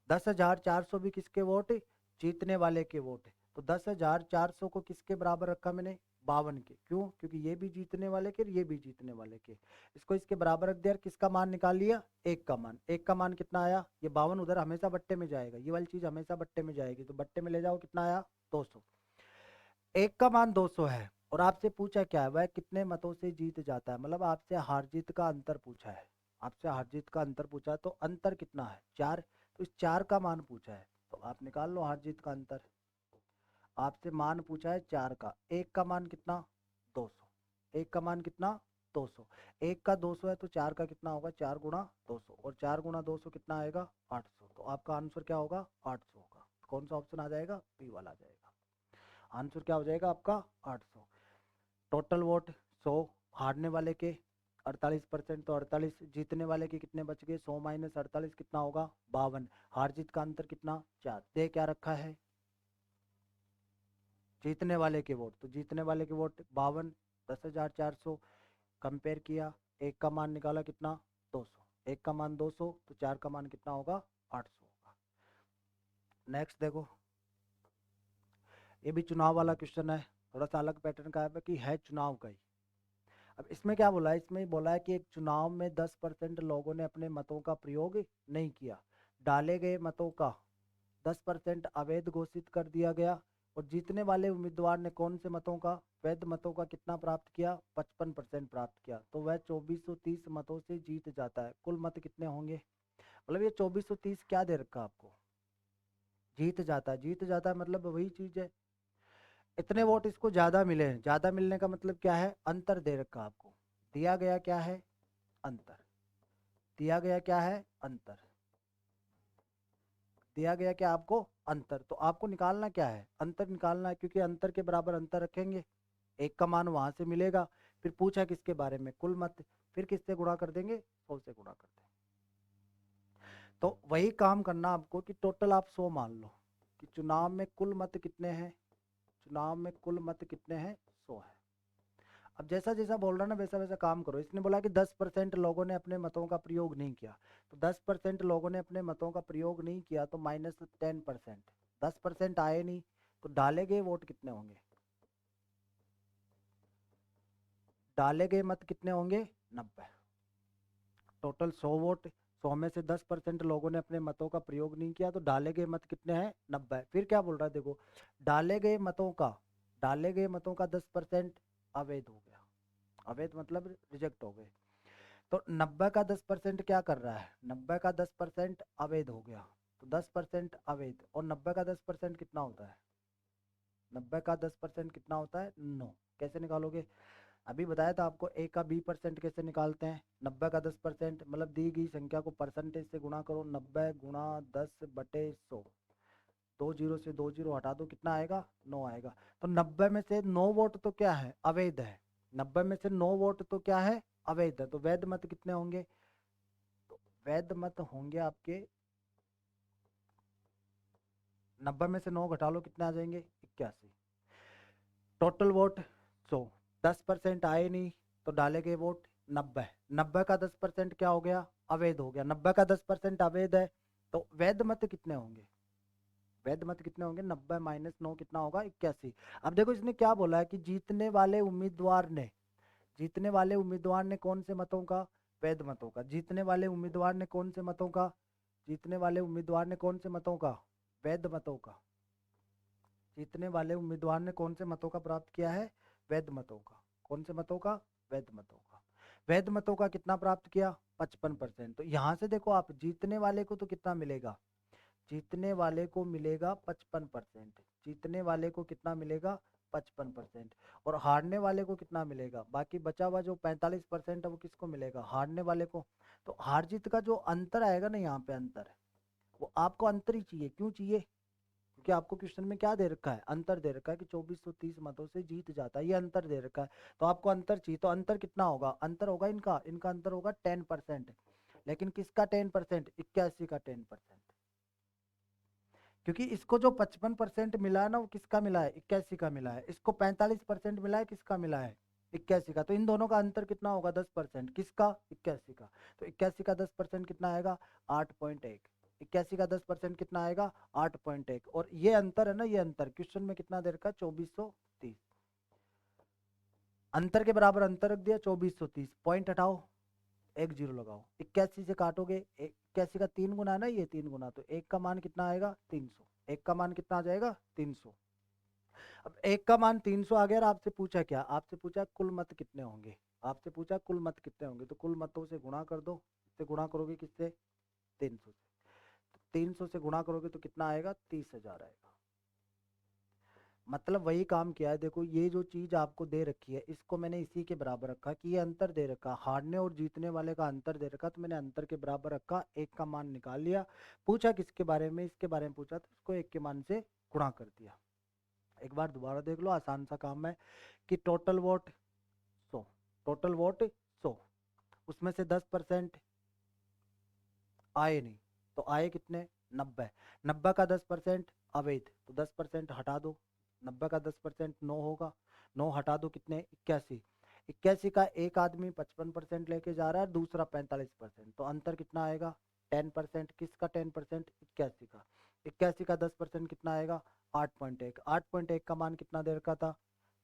10,400 भी किसके वोट, जीतने वाले के वोट, तो 10,400 को किसके बराबर रखा मैंने 52 के, क्यों, क्योंकि ये भी जीतने वाले के, ये भी जीतने वाले के, इसको इसके बराबर रख दिया, किसका मान निकाल लिया, एक का मान, एक का मान कितना आया, ये 52 उधर हमेशा बट्टे में जाएगा, ये वाली चीज हमेशा बट्टे में जाएगी, तो बट्टे में ले जाओ कितना आया 200, एक का मान 200 है, और आपसे पूछा क्या है, वह कितने मतों से जीत जाता है, मतलब आपसे हार जीत का अंतर पूछा है, आपसे हार जीत का अंतर पूछा है, तो अंतर कितना है 4, तो इस 4 का मान पूछा है, तो आप निकाल लो हार जीत का अंतर, आपसे मान पूछा है 4 का, एक का मान कितना 200, एक का मान कितना 200, एक का 200 है तो 4 का कितना होगा 4 गुणा 200, और 4 गुणा 200 कितना आएगा 800, तो आपका आंसर क्या होगा 800 होगा। कौन सा ऑप्शन आ जाएगा, बी वाला आ जाएगा, आंसर क्या हो जाएगा आपका 800। टोटल वोट 100, हारने वाले के 48%, तो 48, जीतने वाले के कितने बच गए 100 माइनस 48 कितना होगा 52, हार जीत का अंतर कितना 4, दे क्या रखा है जीतने वाले के वोट, तो जीतने वाले के वोट 52, 10,400 कंपेयर किया, एक का मान निकाला कितना 200, एक का मान 200 तो 4 का मान कितना होगा 800 होगा। नेक्स्ट देखो, ये भी चुनाव वाला क्वेश्चन है, थोड़ा सा अलग पैटर्न का है कि है चुनाव का ही। अब इसमें क्या बोला है, इसमें बोला है कि एक चुनाव में 10% लोगों ने अपने मतों का प्रयोग नहीं किया, डाले गए मतों का 10% अवैध घोषित कर दिया गया, और जीतने वाले उम्मीदवार ने कौन से मतों का, वैध मतों का कितना प्राप्त किया 55% प्राप्त किया, तो वह 2430 मतों से जीत जाता है, कुल मत कितने होंगे, मतलब ये 2430 क्या दे रखा आपको, जीत जाता है, जीत जाता है मतलब वही चीज है, इतने वोट इसको ज्यादा मिले हैं, ज्यादा मिलने का मतलब क्या है, अंतर दे रखा आपको, दिया गया क्या है अंतर, दिया गया क्या है अंतर, दिया गया क्या आपको अंतर, तो आपको निकालना क्या है, अंतर निकालना है, क्योंकि अंतर के बराबर अंतर रखेंगे, एक का मान वहां से मिलेगा, फिर पूछा किसके बारे में कुल मत, फिर किससे गुणा कर देंगे 100 से गुणा कर देंगे, तो वही काम करना आपको कि टोटल आप 100 मान लो कि चुनाव में कुल मत कितने हैं, चुनाव में कुल मत कितने हैं 100 है। अब जैसा जैसा बोल रहा ना वैसा वैसा काम करो, इसने बोला कि 10% लोगों ने अपने मतों का प्रयोग नहीं किया, तो 10% लोगों ने अपने मतों का प्रयोग नहीं किया तो -10%, 10% आए नहीं तो डाले गए वोट कितने होंगे, डाले गए मत कितने होंगे 90, टोटल 100 वोट, 100 में से 10% लोगों ने अपने मतों का प्रयोग नहीं किया तो डाले गए मत कितने हैं 90, फिर क्या बोल रहा है देखो, डाले गए मतों का, डाले गए मतों का 10% अवैध हो गया, अवैध मतलब रिजेक्ट हो गए, तो 90 का 10% क्या कर रहा है, 90 का 10% अवैध हो गया, तो 10% अवैध, और 90 का 10% कितना होता है, 90 का 10% कितना होता है 9, कैसे निकालोगे, अभी बताया था आपको ए का B% कैसे निकालते हैं, 90 का 10% मतलब दी गई संख्या को परसेंटेज से गुणा करो, 90 गुणा 10/100, 2 जीरो से 2 जीरो हटा दो, कितना आएगा? 9 आएगा। तो 90 में से 9 वोट तो क्या है? अवैध है। 90 में से 9 वोट तो क्या है? अवैध है। तो वैध मत कितने होंगे? तो वैध मत होंगे आपके 90 में से 9 घटा लो, कितने आ जाएंगे? 81। टोटल वोट 100, 10% आए नहीं तो डाले गए वोट 90। 90 का 10% क्या हो गया? अवैध हो गया। 90 का 10% अवैध है, तो वैध मत कितने होंगे? वैध मत कितने होंगे? 90 माइनस 9 कितना होगा? 81। अब देखो इसने क्या बोला है कि जीतने वाले उम्मीदवार ने, जीतने वाले उम्मीदवार ने कौन से मतों का? वैध मतों का। जीतने वाले उम्मीदवार ने कौन से मतों का? जीतने वाले उम्मीदवार ने कौन से मतों का? वैध मतों का। जीतने वाले उम्मीदवार ने कौन से मतों का प्राप्त किया है? वैध मतों का। कौन से मतों का? वैध मतों का। वैध मतों का कितना प्राप्त किया? 55%। तो यहाँ से देखो आप, जीतने वाले को तो कितना मिलेगा? जीतने वाले को मिलेगा 55%। जीतने वाले को कितना मिलेगा? 55%। और हारने वाले को कितना मिलेगा? बाकी बचा हुआ जो 45% है वो किसको मिलेगा? हारने वाले को। तो हार जीत का जो अंतर आएगा ना, यहाँ पे अंतर है, वो आपको अंतर ही चाहिए। क्यों चाहिए? क्योंकि आपको क्वेश्चन में क्या दे रखा है? अंतर दे रखा है कि 2430 मतों से जीत जाता है, ये अंतर दे रखा है। तो आपको अंतर चाहिए, तो अंतर कितना होगा? अंतर होगा इनका, इनका अंतर होगा 10%। लेकिन किसका 10%? 81 का 10%। क्योंकि इसको जो 55% मिला है ना, वो किसका मिला है? 81 का मिला है। इसको 45% मिला है, किसका मिला है? 81 का। तो इन दोनों का अंतर कितना होगा? 10%। किसका? 81 का। तो 81 का 10% कितना आएगा? 8.1। 81 का 10% कितना आएगा? 8.1। और ये अंतर है ना, ये अंतर क्वेश्चन में कितना दे रखा है? 2430। अंतर के बराबर अंतर रख दिया, 2430। पॉइंट हटाओ, 1 जीरो लगाओ। 81 से काटोगे, 81 का 3 गुना है ना, ये 3 गुना, तो 1 का मान कितना आएगा? 300। 1 का मान कितना आ जाएगा? 300। अब 1 का मान 300 आ गया और आपसे पूछा क्या? आपसे पूछा कुल मत कितने होंगे। आपसे पूछा कुल मत कितने होंगे, तो कुल मतों से गुणा कर दो। इससे गुणा करोगे किससे? 300 से। तो 300 से गुणा करोगे तो कितना आएगा? 30,000 आएगा। मतलब वही काम किया है। देखो ये जो चीज आपको दे रखी है, इसको मैंने इसी के बराबर रखा कि ये अंतर दे रखा, हारने और जीतने वाले का अंतर दे रखा, तो मैंने अंतर के बराबर रखा, 1 का मान निकाल लिया। पूछा किसके बारे में? इसके बारे में पूछा, तो इसको 1 के मान से गुणा कर दिया। एक बार दोबारा देख लो, आसान सा काम है कि टोटल वोट 100, टोटल वोट 100, उसमें से 10% आए नहीं, तो आए कितने? 90। 90 का 10% अवैध, तो 10% हटा दो। 90 का 10% 9 होगा, 9 हटा दो, कितने? 81। 81 का एक आदमी 55% लेके जा रहा है, दूसरा 45%, तो अंतर कितना आएगा? 10%। किसका 10%? 81 का। 81 का 10% कितना आएगा? 8.1। 8.1 का मान कितना दे रखा था?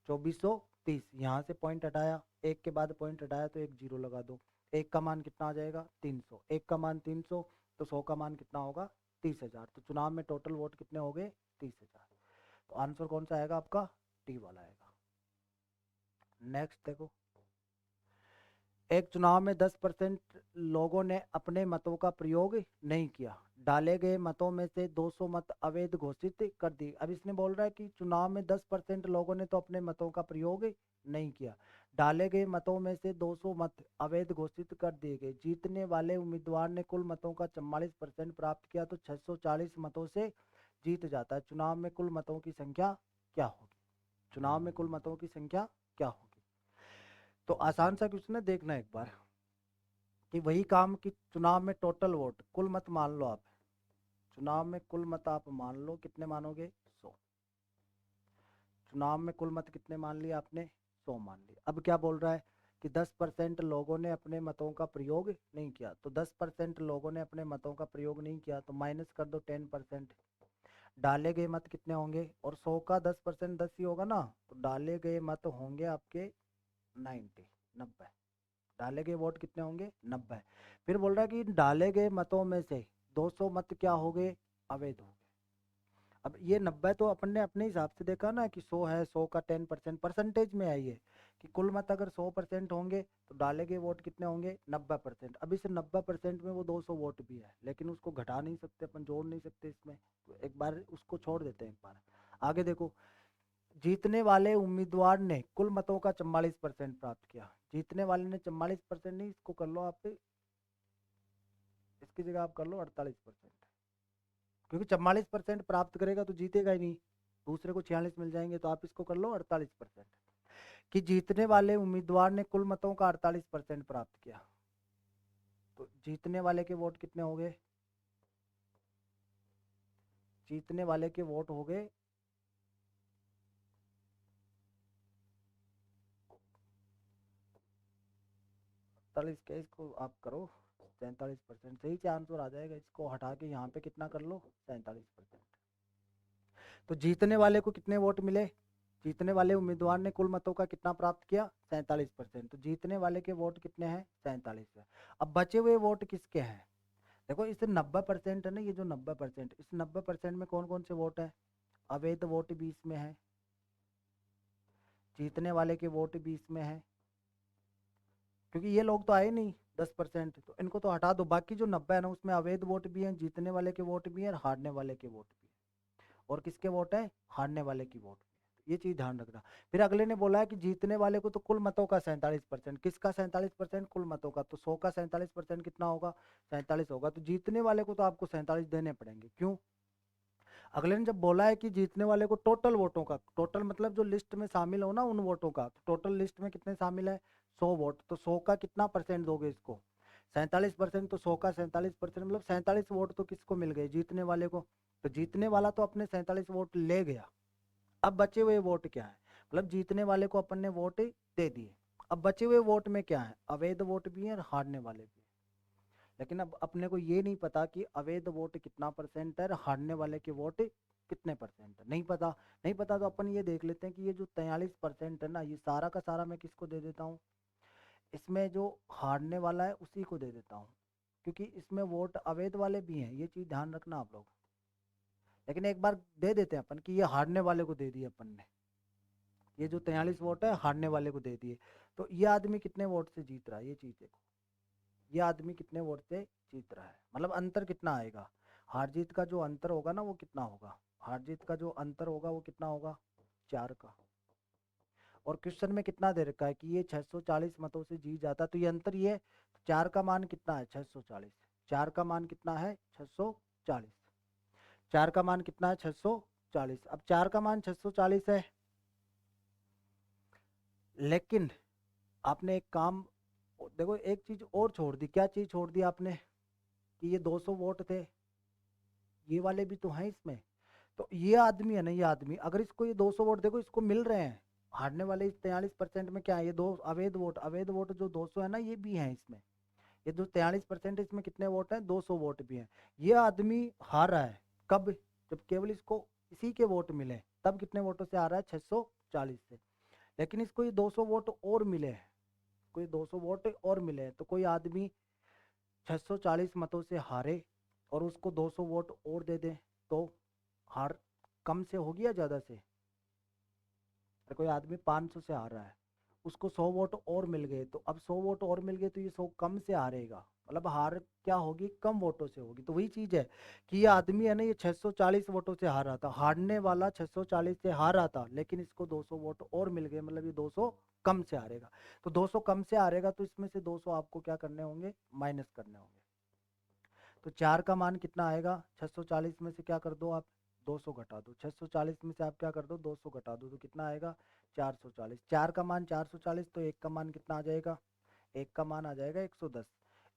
2430। यहाँ से पॉइंट हटाया, एक के बाद पॉइंट हटाया तो 1 जीरो लगा दो। 1 का मान कितना आ जाएगा? 300। 1 का मान 300, तो 100 का मान कितना होगा? 30,000। तो चुनाव में टोटल वोट कितने हो गए? 30,000। तो आंसर कौन सा आएगा आपका? टी वाला आएगा। नेक्स्ट देखो, एक चुनाव में 10% लोगों ने अपने मतों का प्रयोग नहीं किया, डाले गए मतों में से 200 मत अवैध घोषित कर दिए। अब इसने बोल रहा है कि चुनाव में 10% लोगों ने तो अपने मतों का प्रयोग नहीं किया, डाले गए मतों में से 200 मत अवैध घोषित कर दिए गए। जीतने वाले उम्मीदवार ने कुल मतों का 44% प्राप्त किया, तो 640 मतों से जीत जाता है। चुनाव में कुल मतों की संख्या क्या होगी? चुनाव में कुल मतों की संख्या क्या होगी? तो आसान सा क्वेश्चन है, देखना एक बार कि वही काम कि चुनाव में टोटल वोट, कुल मत मान लो आप, चुनाव में कुल मत आप मान लो, कितने मानोगे? 100। चुनाव में कुल मत कितने मान लिए आपने? 100 मान लिए। अब क्या बोल रहा है कि 10% लोगों ने अपने मतों का प्रयोग नहीं किया, तो 10% लोगों ने अपने मतों का प्रयोग नहीं किया, तो माइनस कर दो 10%। डाले गए मत कितने होंगे? और 100 का 10% 10 ही होगा ना, तो डाले गए मत होंगे आपके 90। डाले गए वोट कितने होंगे? 90। फिर बोल रहा है कि डाले गए मतों में से 200 मत क्या हो गए? अवैध हो गए। अब ये 90 तो अपन ने अपने हिसाब से देखा ना कि 100 है, 100 का 10% परसेंटेज में आई है कि कुल मत अगर 100% होंगे तो डाले गए वोट कितने होंगे? 90%। अब इस 90% में वो 200 वोट भी है, लेकिन उसको घटा नहीं सकते अपन, जोड़ नहीं सकते इसमें, तो एक बार उसको छोड़ देते हैं। एक बार आगे देखो, जीतने वाले उम्मीदवार ने कुल मतों का 44% प्राप्त किया। जीतने वाले ने 44% नहीं, इसको कर लो आप, इसकी जगह आप कर लो 48%। क्योंकि 44% प्राप्त करेगा तो जीतेगा ही नहीं, दूसरे को 46 मिल जाएंगे। तो आप इसको कर लो 48%, कि जीतने वाले उम्मीदवार ने कुल मतों का 48% प्राप्त किया। तो जीतने वाले के वोट कितने हो गए? जीतने वाले के वोट हो गए 48 के, इसको आप करो 47%, सही से आंसर आ जाएगा। इसको हटा के यहाँ पे कितना कर लो 47%। तो जीतने वाले को कितने वोट मिले? जीतने वाले उम्मीदवार ने कुल मतों का कितना प्राप्त किया? 47%। तो जीतने वाले के वोट कितने हैं? 47 है। अब बचे हुए वोट किसके हैं? देखो इस 90% है ना, ये जो 90%, इस 90% में कौन कौन से वोट है? अवैध वोट भी इसमें है, जीतने वाले के वोट भी इसमें है, क्योंकि ये लोग तो आए नहीं 10%, तो इनको तो हटा दो। बाकी जो 90 है ना, उसमें अवैध वोट भी हैं, जीतने वाले के वोट भी हैं, और हारने वाले के वोट भी हैं। और किसके वोट है? हारने वाले की वोट भी है। ये चीज ध्यान रखना। फिर अगले ने बोला है कि जीतने वाले को तो कुल मतों का 47%, किसका 47%? कुल मतों का। तो 100 का 47% कितना होगा? 47 होगा। तो जीतने वाले को तो आपको 47 देने पड़ेंगे। क्यों? अगले ने जब बोला है कि जीतने वाले को टोटल वोटों का, टोटल मतलब जो लिस्ट में शामिल हो ना उन वोटों का, तो टोटल लिस्ट में कितने शामिल है? 100 वोट। तो 100 का कितना परसेंट दोगे इसको? 47%। तो 100 का 47% मतलब 47 वोट तो किसको मिल गए? जीतने वाले को। तो जीतने वाला तो अपने 47 वोट ले गया। अब बचे हुए वोट क्या है? मतलब जीतने वाले को अपन ने वोट दे दिए। अब बचे हुए वोट में क्या है? अवैध वोट भी है और हारने वाले भी है। लेकिन अब अपने को ये नहीं पता कि अवैध वोट कितना परसेंट है और हारने वाले के वोट कितने परसेंट है। नहीं पता। नहीं पता तो अपन ये देख लेते हैं कि ये जो 43% है ना, ये सारा का सारा मैं किसको दे देता हूँ? इसमें जो हारने वाला है उसी को दे देता हूँ, क्योंकि इसमें वोट अवैध वाले भी हैं। ये चीज ध्यान रखना आप लोग। लेकिन एक बार दे देते हैं अपन कि ये हारने वाले को दे दिए अपन ने, ये जो 43 वोट है हारने वाले को दे दिए। तो ये आदमी कितने वोट से जीत रहा है? ये चीज देखो, ये आदमी कितने वोट से जीत रहा है, मतलब अंतर कितना आएगा। हार जीत का जो अंतर होगा ना वो कितना होगा? हार जीत का जो अंतर होगा वो कितना होगा? 4 का। और क्वेश्चन में कितना दे रखा है कि ये 640 मतों से जीत जाता, तो ये अंतर ये है। 4 का मान कितना है? 640। 4 का मान कितना है? 640। 4 का मान कितना है? 640। अब 4 का मान 640 है, लेकिन आपने एक काम, देखो एक चीज और छोड़ दी। क्या चीज छोड़ दी आपने? कि ये 200 वोट थे, ये वाले भी तो हैं इसमें। तो ये आदमी है ना, ये आदमी अगर इसको ये 200 वोट देखो इसको मिल रहे हैं, हारने वाले इस 43% में क्या है? ये दो अवैध वोट, अवैध वोट जो 200 है ना ये भी है इसमें। ये जो 43% इसमें कितने वोट हैं? 200 वोट भी हैं। ये आदमी हार रहा है कब? जब केवल इसको इसी के वोट मिले, तब कितने वोटों से आ रहा है? 640 से। लेकिन इसको ये 200 वोट और मिले हैं, कोई 200 वोट और मिले हैं, तो कोई आदमी 640 मतों से हारे और उसको 200 वोट और दे दे, तो हार कम से होगी या ज़्यादा से? तो कोई आदमी 500 से हार रहा है, उसको 100 वोट और मिल गए, तो अब 100 वोट और मिल गए तो ये 100 कम से हारेगा, मतलब हार क्या होगी? कम वोटों से होगी। तो वही चीज़ है कि ये आदमी है ना, ये 640 वोटों से हार रहा था, हारने वाला 640 से हार रहा था, लेकिन इसको 200 वोट और मिल गए, मतलब ये 200 कम से हारेगा। तो 200 कम से हारेगा, तो इसमें से 200 आपको क्या करने होंगे? माइनस करने होंगे। तो 4 का मान कितना आएगा? 640 में से क्या कर दो आप? 200 घटा दो। 640 में से आप क्या कर दो? 200 घटा दो, तो कितना आएगा? 440। 4 का मान 440, तो 1 का मान कितना आ जाएगा? 1 का मान आ जाएगा 110।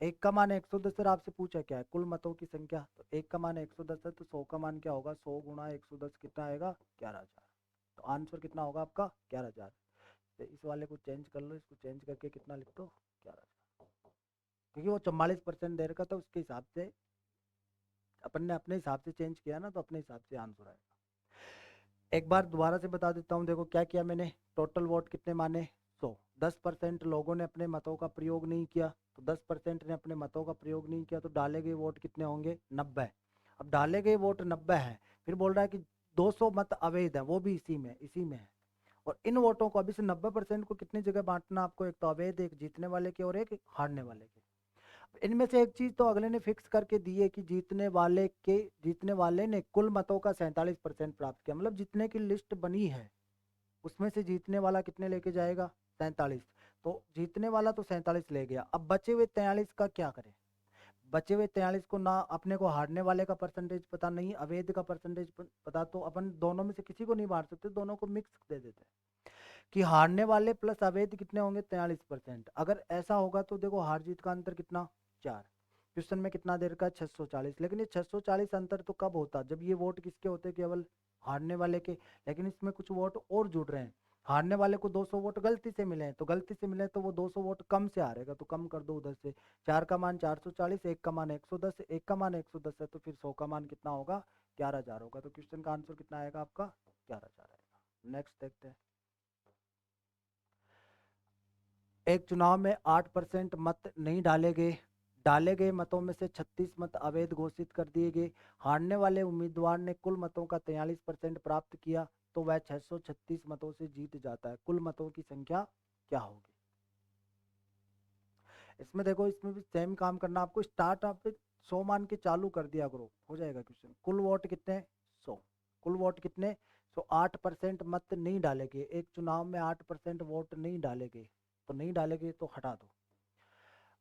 1 का मान 110 सर आपसे पूछा क्या है? कुल मतों की संख्या। तो 1 का मान 110 है, तो 100 का मान क्या होगा? 100 गुणा 110 कितना आएगा? 11,000। तो आंसर कितना होगा आपका? 11,000। तो इस वाले को चेंज कर लो, इसको चेंज करके कितना लिख दो? 11,000। क्योंकि वो 44% दे रखा था, उसके हिसाब से अपन ने अपने हिसाब से चेंज किया ना, तो अपने हिसाब से आंसर आएगा। एक बार दोबारा से बता देता हूँ। देखो क्या किया मैंने, टोटल वोट कितने माने? 100। 10% लोगों ने अपने मतों का प्रयोग नहीं किया, तो 10% ने अपने मतों का प्रयोग नहीं किया, तो डाले गए वोट कितने होंगे? 90। अब डाले गए वोट 90 है, फिर बोल रहा है कि 200 मत अवैध है, वो भी इसी में है। और इन वोटों को अभी से 90% को कितनी जगह बांटना आपको? एक तो अवैध, एक जीतने वाले के और एक हारने वाले के। इनमें से एक चीज तो अगले ने फिक्स करके दी है कि जीतने वाले ने कुल मतों का 47% प्राप्त किया, मतलब जितने की लिस्ट बनी है उसमें से जीतने वाला कितने लेके जाएगा? 47। तो जीतने वाला तो 47 ले गया, अब बचे हुए 43 का क्या करें? बचे हुए 43 को ना अपने को हारने वाले का परसेंटेज पता नहीं, अवैध का परसेंटेज पता, तो अपन दोनों में से किसी को नहीं मार सकते, दोनों को मिक्स दे देते हैं कि हारने वाले प्लस अवैध कितने होंगे 43%। अगर ऐसा होगा तो देखो हार जीत का अंतर कितना 4। क्वेश्चन में कितना दे रखा है 640, लेकिन ये 640 अंतर तो कब होता जब ये वोट किसके होते केवल हारने वाले के, लेकिन इसमें कुछ वोट और जुड़ रहे हैं। हारने वाले को 200 वोट गलती से मिले हैं, तो गलती से मिले तो वो 200 वोट कम से हारेगा, तो कम कर दो उधर से। 4 का मान 440, 1 का मान 110, 1 का मान 110 है, तो फिर 100 का मान कितना होगा 11,000 होगा। तो क्वेश्चन का आंसर कितना आएगा आपका 11,000 आएगा। नेक्स्ट देखते हैं। एक चुनाव में 8% मत नहीं डाले गए, डाले गए मतों में से 36 मत अवैध घोषित कर दिए गए। हारने वाले उम्मीदवार ने कुल मतों का 43% प्राप्त किया, तो वह 636 मतों से जीत जाता है। कुल मतों की संख्या क्या होगी? इसमें देखो, इसमें भी सेम काम करना आपको। स्टार्ट आप 100 मान के चालू कर दिया करो, हो जाएगा क्वेश्चन। कुल वोट कितने 100, कुल वोट कितने 100, 8% मत नहीं डाले गए। एक चुनाव में 8% वोट नहीं डाले गए, तो नहीं डाले गए तो हटा दो।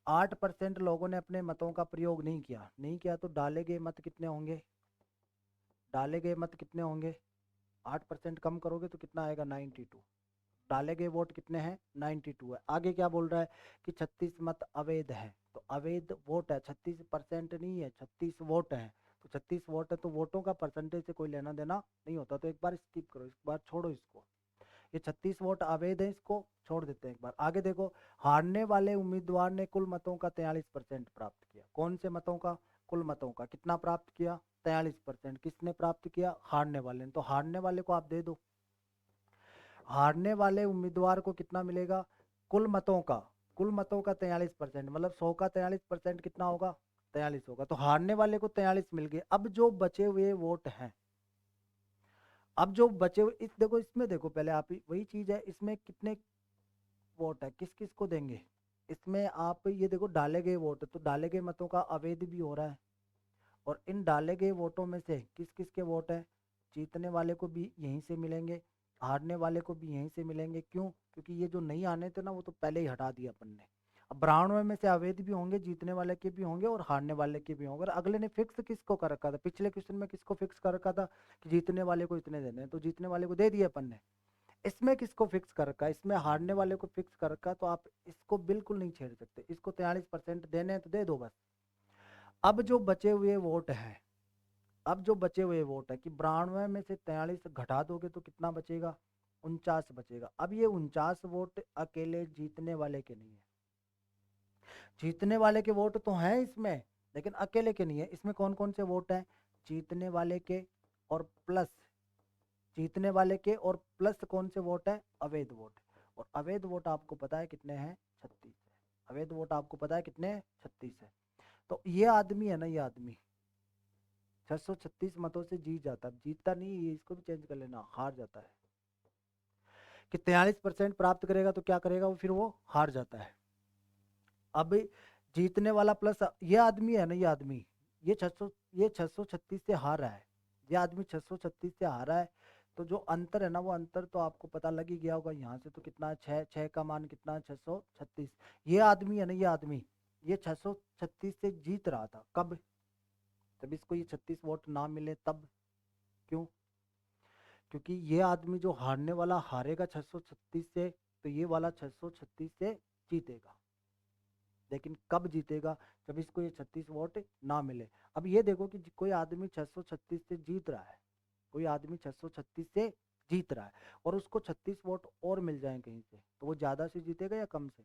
8% लोगों ने अपने मतों का प्रयोग नहीं किया, नहीं किया तो डाले गए मत कितने होंगे, डाले गए मत कितने होंगे, 8% कम करोगे तो कितना आएगा 92। डाले गए वोट कितने हैं 92 है। आगे क्या बोल रहा है कि 36 मत अवैध है, तो अवैध वोट है, 36% नहीं है, 36 वोट है। तो 36 वोट है तो वोटों का परसेंटेज से कोई लेना देना नहीं होता, तो एक बार स्किप करो, एक बार छोड़ो इसको। ये 36 वोट अवैध है, इसको छोड़ देते हैं एक बार। आगे देखो, हारने वाले उम्मीदवार ने कुल मतों का 43% प्राप्त किया। कौन से मतों का? कुल मतों का कितना प्राप्त किया 43%। किसने प्राप्त किया? हारने वाले ने। तो हारने वाले को आप दे दो। हारने वाले उम्मीदवार को कितना मिलेगा? कुल मतों का, कुल मतों का 43%, मतलब 100 का 43% कितना होगा 43 होगा। तो हारने वाले को 43 मिल गए। अब जो बचे हुए वोट हैं, अब जो बचे हुए इस देखो, इसमें देखो पहले आप वही चीज है, इसमें कितने वोट है, किस किस को देंगे? इसमें आप ये देखो डाले गए वोट, तो डाले गए मतों का अवैध भी हो रहा है, और इन डाले गए वोटों में से किस किस के वोट है? जीतने वाले को भी यहीं से मिलेंगे, हारने वाले को भी यहीं से मिलेंगे। क्यों? क्योंकि ये जो नहीं आने थे ना, वो तो पहले ही हटा दिया अपन ने। अब 92 में से अवैध भी होंगे, जीतने वाले के भी होंगे और हारने वाले के भी होंगे। और अगले ने फिक्स किसको कर रखा था? पिछले क्वेश्चन में किसको फिक्स कर रखा था कि जीतने वाले को इतने देने हैं, तो जीतने वाले को दे दिए अपन ने। इसमें किसको फिक्स कर रखा है? इसमें हारने वाले को फिक्स कर रखा है, तो आप इसको बिल्कुल नहीं छेड़ सकते। इसको 43% देने हैं तो दे दो बस। अब जो बचे हुए वोट हैं, अब जो बचे हुए वोट है कि 92 में से 43 घटा दोगे तो कितना बचेगा 49 बचेगा। अब ये 49 वोट अकेले जीतने वाले के नहीं है, जीतने वाले के वोट तो हैं इसमें, लेकिन अकेले के नहीं है। इसमें कौन कौन से वोट हैं? जीतने वाले के और प्लस, जीतने वाले के और प्लस कौन से वोट है? अवैध वोट। और अवैध वोट आपको पता है कितने हैं 36 है। अवैध वोट आपको पता है कितने हैं 36 है। तो ये आदमी है ना, ये आदमी 636 मतों से जीत जाता है, जीतता नहीं, ये इसको भी चेंज कर लेना, हार जाता है। कि 43% प्राप्त करेगा तो क्या करेगा वो? फिर वो हार जाता है। अब जीतने वाला प्लस ये आदमी है ना, ये आदमी ये 636 से हार रहा है, ये आदमी 636 से हारा है। तो जो अंतर है ना, वो अंतर तो आपको पता लग ही गया होगा। यहाँ से तो कितना है, 6 का मान कितना है 636। ये आदमी है ना, ये आदमी ये 636 से जीत रहा था। कब? जब इसको ये 36 वोट ना मिले तब। क्यों? क्योंकि ये आदमी जो हारने वाला हारेगा 636 से, तो ये वाला 636 से जीतेगा। लेकिन कब जीतेगा? जब इसको ये 36 वोट ना मिले। अब ये देखो कि कोई आदमी 636 से जीत रहा है, कोई आदमी 636 से जीत रहा है, और उसको 36 वोट और मिल जाए कहीं से, तो वो ज्यादा से जीतेगा या कम से?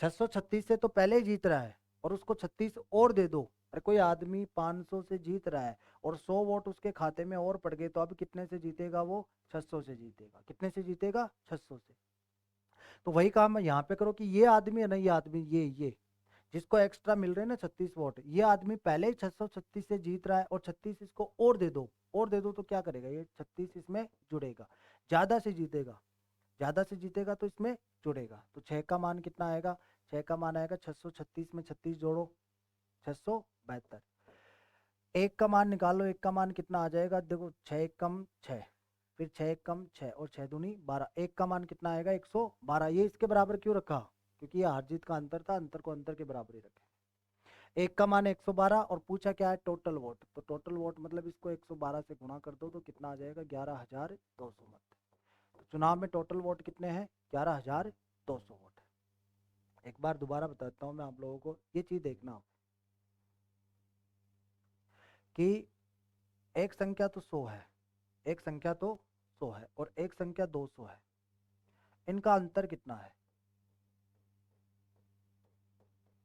636 से तो पहले ही जीत रहा है, और उसको 36 और दे दो। अरे कोई आदमी 500 से जीत रहा है और 100 वोट उसके खाते में और पड़ गए, तो अब कितने से जीतेगा वो? 600 से जीतेगा। कितने से जीतेगा? 600 से। तो वही काम यहाँ पे करो कि ये आदमी है ना, ये आदमी ये जिसको एक्स्ट्रा मिल रहे हैं ना 36 वोट, ये आदमी पहले ही 636 से जीत रहा है, और 36 इसको और दे दो, और दे दो तो क्या करेगा? ये 36 इसमें जुड़ेगा, ज्यादा से जीतेगा, ज्यादा से जीतेगा तो इसमें जुड़ेगा। तो 6 का मान कितना आएगा? 6 का मान आएगा 636 में 36 जोड़ो 672। 1 का मान निकालो, 1 का मान कितना आ जाएगा? देखो 6 एक कम 6, फिर 6 एक कम 6, और 6 दूनी 12। 1 का मान कितना आएगा? 112। ये इसके बराबर क्यों रखा? क्योंकि ये हार जीत का अंतर था, अंतर को अंतर के बराबर ही रखे। एक का मान 112 और पूछा क्या है टोटल वोट, तो टोटल वोट मतलब इसको 112 से गुणा कर दो तो कितना आ जाएगा 11,200 मत। तो चुनाव में टोटल वोट कितने हैं 11,200 वोट। एक बार दोबारा बताता हूँ मैं आप लोगों को, ये चीज देखना आप कि एक संख्या तो 100 है, एक संख्या तो 100 है और एक संख्या 200 है, इनका अंतर कितना है,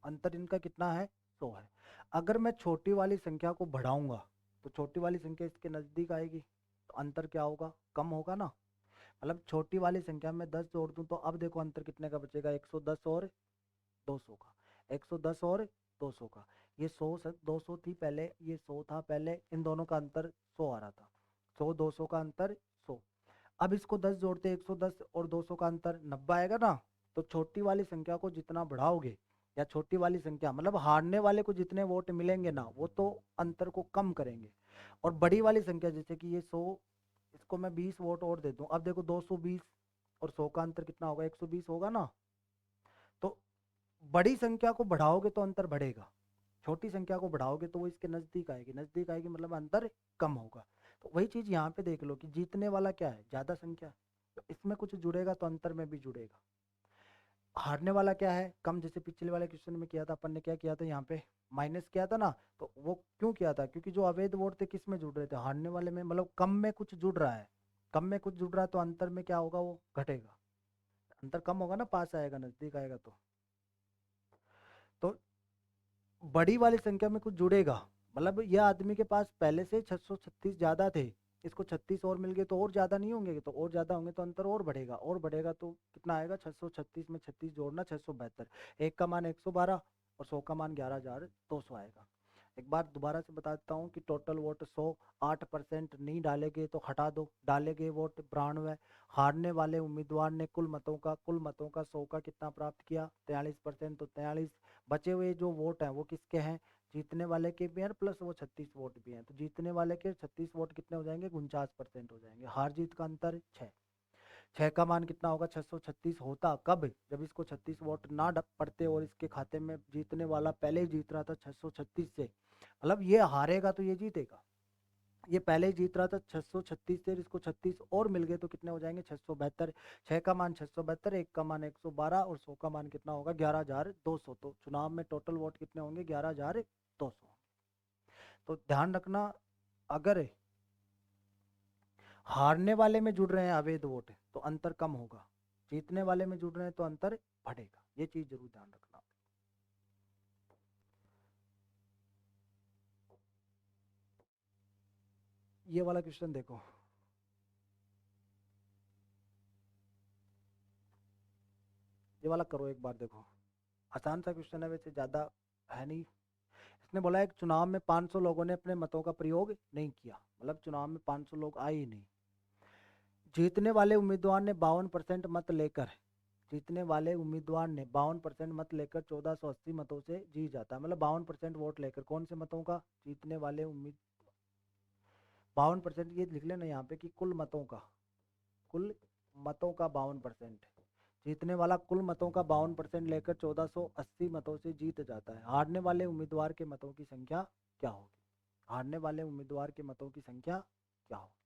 अंतर इनका कितना है 100 है। अगर मैं छोटी वाली संख्या को बढ़ाऊंगा तो छोटी वाली संख्या इसके नजदीक आएगी, तो अंतर क्या होगा कम होगा ना। मतलब छोटी वाली संख्या में 10 जोड़ दूं तो अब देखो अंतर कितने का बचेगा 110 और 200 का, 110 और 200 का। ये 200 थी पहले, ये 100 था पहले, इन दोनों का अंतर 100 आ रहा था, 100 200 का अंतर 100। अब इसको 10 जोड़ते 110 और 200 का अंतर 90 आएगा ना। तो छोटी वाली संख्या को जितना बढ़ाओगे या छोटी वाली संख्या मतलब हारने वाले को जितने वोट मिलेंगे ना वो तो अंतर को कम करेंगे, और बड़ी वाली संख्या जैसे कि ये 100, इसको मैं 20 वोट और दे दूं, अब देखो 220 और 100 का अंतर कितना होगा 120 होगा ना। तो बड़ी संख्या को बढ़ाओगे तो अंतर बढ़ेगा, छोटी संख्या को बढ़ाओगे तो वो इसके नजदीक आएगी, नजदीक आएगी मतलब अंतर कम होगा। तो वही चीज यहाँ पे देख लो कि जीतने वाला क्या है ज्यादा संख्या, तो इसमें कुछ जुड़ेगा तो अंतर में भी जुड़ेगा। हारने वाला क्या है कम, जैसे पिछले वाले क्वेश्चन में किया था अपन ने, क्या किया था यहाँ पे माइनस किया था ना। तो वो क्यों किया था, क्योंकि जो अवैध वोट थे किस में जुड़ रहे थे हारने वाले में, मतलब कम में कुछ जुड़ रहा है, कम में कुछ जुड़ रहा है तो अंतर में क्या होगा वो घटेगा, अंतर कम होगा ना, पास आएगा नजदीक आएगा। तो बड़ी वाली संख्या में कुछ जुड़ेगा, मतलब यह आदमी के पास पहले से 636 ज्यादा थे, इसको 36 और मिल गए तो और ज्यादा नहीं होंगे, तो और ज्यादा होंगे तो अंतर और बढ़ेगा, और बढ़ेगा तो कितना आएगा 636 में 36 जोड़ना 672, एक का मान 112 और 100 का मान 11,200 आएगा। एक बार दोबारा से बता देता हूँ कि टोटल वोट 100, 8% नहीं डाले गए तो हटा दो, डाले गए वोट 92, हारने वाले उम्मीदवार ने कुल मतों का 100 का कितना प्राप्त किया 43%, तो 43, बचे हुए जो वोट हैं वो किसके हैं, जीतने वाले के भी हैं प्लस वो 36 वोट भी हैं, तो जीतने वाले के 36 वोट कितने हो जाएंगे 49% हो जाएंगे, हार जीत का अंतर 6। 6 का मान कितना होगा 636 होता कब, जब इसको 36 वोट ना पड़ते और इसके खाते में जीतने वाला पहले ही जीत रहा था 636 से, मतलब ये हारेगा तो ये जीतेगा, ये पहले ही जीत रहा था 636 से, इसको 36 और मिल गए तो कितने हो जाएंगे 672। 6 का मान 672, एक का मान 112 और 100 का मान कितना होगा 11,200। तो चुनाव में टोटल वोट कितने होंगे 11,200। तो ध्यान रखना, अगर हारने वाले में जुड़ रहे हैं अवैध वोट तो अंतर कम होगा, जीतने वाले में जुड़ रहे हैं तो अंतर बढ़ेगा, ये चीज जरूर ध्यान रखना। ये वाला क्वेश्चन देखो, ये वाला करो एक बार देखो, आसान सा क्वेश्चन है वैसे, ज्यादा है नहीं। इसने बोला एक चुनाव में 500 लोगों ने अपने मतों का प्रयोग नहीं किया, मतलब चुनाव में 500 लोग आए ही नहीं, जीतने वाले उम्मीदवार ने 52% मत लेकर, जीतने वाले उम्मीदवार ने 52% मत लेकर 1480 मतों से जीत जाता है, मतलब 52% वोट लेकर, कौन से मतों का, जीतने वाले उम्मीद 52%, ये लिख लेना यहाँ पे कि कुल मतों का 52%, जीतने वाला कुल मतों का 52% लेकर 1480 मतों से जीत जाता है, हारने वाले उम्मीदवार के मतों की संख्या क्या होगी, हारने वाले उम्मीदवार के मतों की संख्या क्या होगी।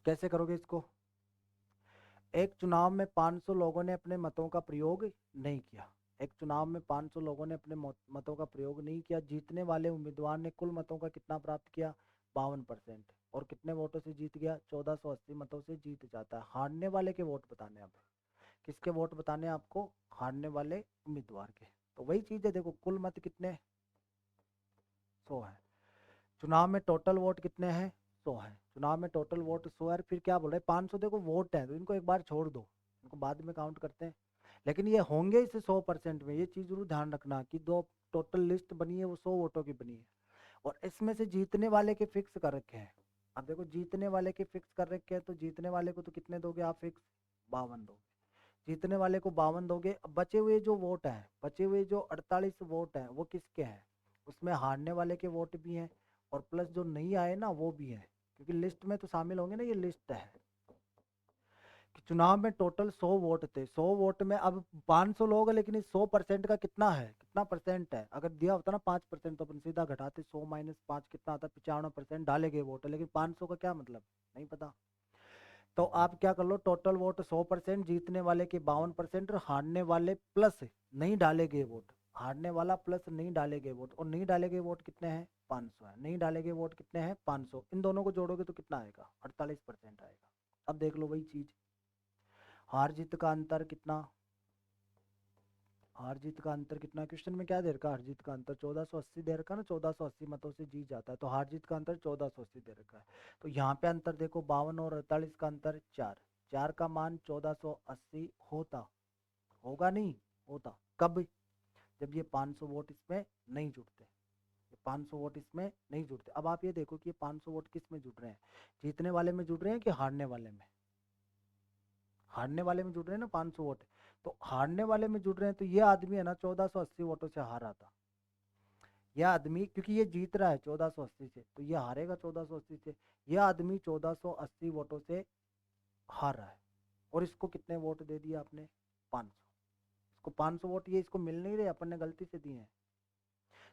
कैसे करोगे इसको, एक चुनाव में 500 लोगों ने अपने मतों का प्रयोग नहीं किया, एक चुनाव में 500 लोगों ने अपने मतों का प्रयोग नहीं किया, जीतने वाले उम्मीदवार ने कुल मतों का कितना प्राप्त किया 52%, और कितने वोटों से जीत गया 1480 मतों से जीत जाता है। हारने वाले के वोट बताने, अब किसके वोट बताने आपको, हारने वाले उम्मीदवार के। तो वही चीज है देखो, कुल मत कितने 100 है, चुनाव में टोटल वोट कितने हैं 100 है, चुनाव में टोटल वोट 100 है, फिर क्या बोल रहे हैं 500 देखो वोट है तो इनको एक बार छोड़ दो, इनको बाद में काउंट करते हैं, लेकिन ये होंगे इसे 100% में, ये चीज जरूर ध्यान रखना कि दो टोटल लिस्ट बनी है वो 100 वोटों की बनी है, और इसमें से जीतने वाले के फिक्स कर रखे हैं। अब देखो जीतने वाले के फिक्स कर रखे हैं तो जीतने वाले को तो कितने दोगे आप फिक्स 52 दोगे, जीतने वाले को 52 दोगे, अब बचे हुए जो वोट हैं, बचे हुए जो 48 वोट हैं वो किसके हैं, उसमें हारने वाले के वोट भी हैं और प्लस जो नहीं आए ना वो भी है, क्योंकि लिस्ट में तो शामिल होंगे ना, ये लिस्ट है कि चुनाव में टोटल 100 वोट थे, 100 वोट में अब 500 लोग हैं, लेकिन इस 100% का कितना है, कितना परसेंट है? अगर दिया होता ना 5% तो अपन सीधा घटाते, 100 माइनस 5 कितना आता? 95% डाले गए वोट है, लेकिन 500 का क्या मतलब, नहीं पता। तो आप क्या कर लो, टोटल वोट 100%, जीतने वाले के 52% और हारने वाले प्लस नहीं डाले गए वोट, हारने वाला प्लस नहीं डाले गए वोट, और नहीं डाले गए वोट कितने हैं? 500 है। नहीं डाले गए वोट कितने हैं? 500। इन दोनों को जोड़ोगे तो कितना आएगा? 48% आएगा। अब देख लो वही चीज, हार जीत का अंतर कितना, हार जीत का अंतर कितना, क्वेश्चन में क्या दे रखा? हार जीत का अंतर 1480 दे रखा ना, 1480 मतों से जीत जाता है, तो हार जीत का अंतर 1480 दे रखा है। तो यहाँ पे अंतर देखो, 52 और 48 का अंतर 4, 4 का मान 1480 होता, होगा नहीं होता, कब? जब ये 500 वोट इसमें नहीं जुड़ते, ये 500 वोट इसमें नहीं जुड़ते। अब आप ये देखो कि ये 500 वोट किस में जुड़ रहे हैं, जीतने वाले में जुड़ रहे हैं कि हारने वाले में? हारने वाले में जुड़ रहे हैं ना 500 वोट, तो हारने वाले में जुड़ रहे हैं, तो ये आदमी है ना 1480 वोटों से हारा था, यह आदमी, क्योंकि ये जीत रहा है 1480 से, तो ये हारेगा 1480 से। यह आदमी 1480 वोटों से हार रहा है, और इसको कितने वोट दे दिए आपने? 500। इसको 500 वोट, ये इसको मिल नहीं रहे, अपन ने गलती से दिए हैं,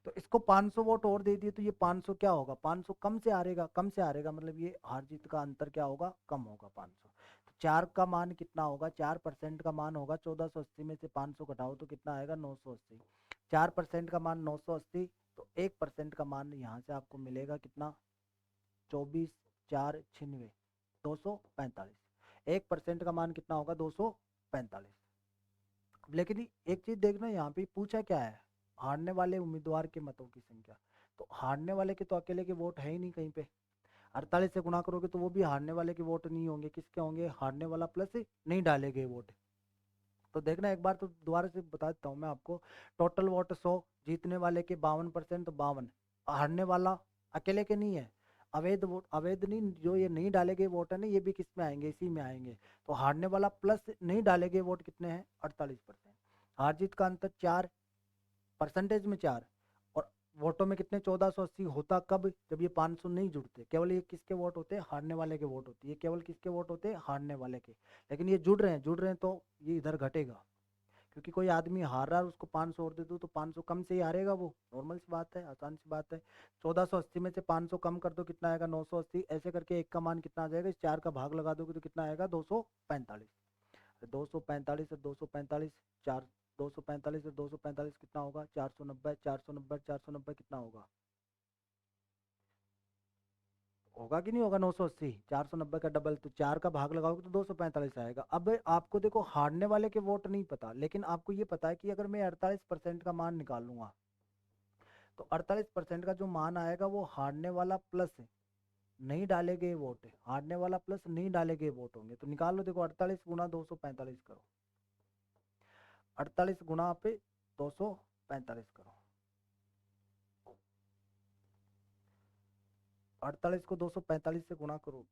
तो इसको 500 वोट और दे दिए, तो ये 500 क्या होगा? 500 कम से हारेगा, कम से हारेगा, मतलब ये हार जीत का अंतर क्या होगा? कम होगा 500। तो 4 का मान कितना होगा? 4% का मान होगा, 1480 में से 500 घटाओ तो कितना आएगा? 980। 4% का मान 980, तो 1% का मान यहाँ से आपको मिलेगा कितना? 24 4 96, 245। 1% का मान कितना होगा? 245। लेकिन एक चीज देखना, यहाँ पे पूछा क्या है? हारने वाले उम्मीदवार के मतों की संख्या, तो हारने वाले के तो अकेले के वोट है ही नहीं कहीं पे, 48 से गुणा करोगे तो वो भी हारने वाले के वोट नहीं होंगे, किसके होंगे? हारने वाला प्लस नहीं डाले गए वोट। तो देखना एक बार, तो दोबारा से बता देता हूँ मैं आपको, टोटल वोट 100, जीतने वाले के 52%, तो 52, हारने वाला अकेले के नहीं है, अवैध वोट, अवैध नहीं, जो ये नहीं डाले गए वोट है ना, ये भी किस में आएंगे? इसी में आएंगे। तो हारने वाला प्लस नहीं डाले गए वोट कितने हैं? 48%। हार जीत का अंतर 4, परसेंटेज में 4, और वोटों में कितने? 1480 होता कब? जब ये 500 नहीं जुड़ते, केवल ये किसके वोट होते हैं? हारने वाले के वोट होते हैं, ये केवल किसके वोट होते हैं? हारने वाले के। लेकिन ये जुड़ रहे हैं, जुड़ रहे हैं, तो ये इधर घटेगा, क्योंकि कोई आदमी हार रहा है, उसको 500 और दे दो तो 500 कम से ही हारेगा वो, नॉर्मल सी बात है, आसान सी बात है। 1480 में से 500 कम कर दो, कितना आएगा? 980। ऐसे करके एक का मान कितना आ जाएगा? इस 4 का भाग लगा दोगे तो कितना आएगा? 245। 245 और 245, 4, 245 और 245 कितना होगा? 490, 490, 490 कितना होगा? होगा कि नहीं होगा? 980, 490 का डबल, तो 4 का भाग लगाओगे तो 245 आएगा। अब आपको देखो, हारने वाले के वोट नहीं पता, लेकिन आपको ये पता है कि अगर मैं 48% का मान निकालूंगा, तो 48% का जो मान आएगा वो हारने वाला प्लस नहीं डाले गए वोट है, हारने वाला प्लस नहीं डाले गए वोट होंगे। तो निकाल लो, देखो 48 गुना 245 करो, 48 गुना पे 245 करो, 48 को 245 से गुणा करो,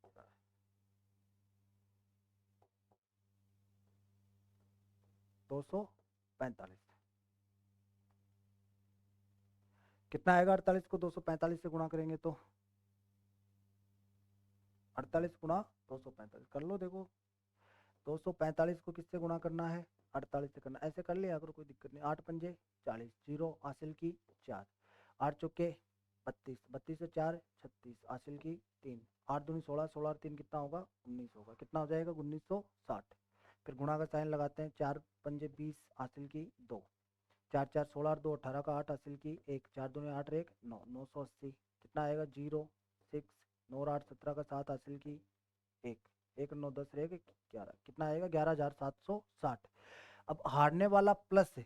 245 कितना आएगा? 48 को 245 से गुणा करेंगे तो 48 गुणा 245 कर लो, देखो 245 को किससे गुणा करना है? 48 से करना, ऐसे कर लिया करो, कोई दिक्कत नहीं। 8 पंजे 40, जीरो हासिल की 4, 8 चौके 32, 32 से 4 36, हासिल की 3, 8 दूनी 16, 16 और 3 कितना होगा? 19 होगा। कितना हो जाएगा? 1960। फिर गुणा का साइन लगाते हैं, 4 पंजे 20, हासिल की 2, 4 4 16 और 2 18 का 8, हासिल की 1, 4 दूनी 8 और 1 9, 980। कितना आएगा? 0 6, 9 और 8 17 का 7, हासिल की 1, 1 9 10 रहेगा 11, कितना आएगा? 11,760। अब हारने वाला प्लस है,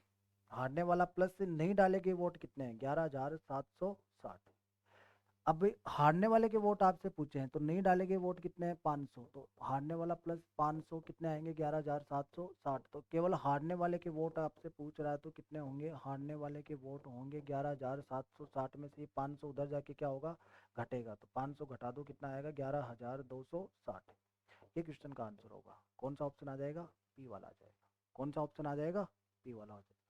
हारने वाला प्लस से नहीं डाले गए वोट कितने हैं? 11,760। अब हारने वाले के वोट आपसे पूछे हैं, तो नहीं डाले गए वोट कितने हैं? 500, तो हारने वाला प्लस 500 कितने आएंगे? 11,760। तो केवल हारने वाले के वोट आपसे पूछ रहा है, तो कितने होंगे? हारने वाले के वोट होंगे 11,760 में से 500 उधर जाके क्या होगा? घटेगा, तो 500 घटा दो, कितना आएगा? 11,260। ये क्वेश्चन का आंसर होगा। कौन सा ऑप्शन आ जाएगा? पी वाला आ जाएगा। कौन सा ऑप्शन आ जाएगा? पी वाला हो जाएगा।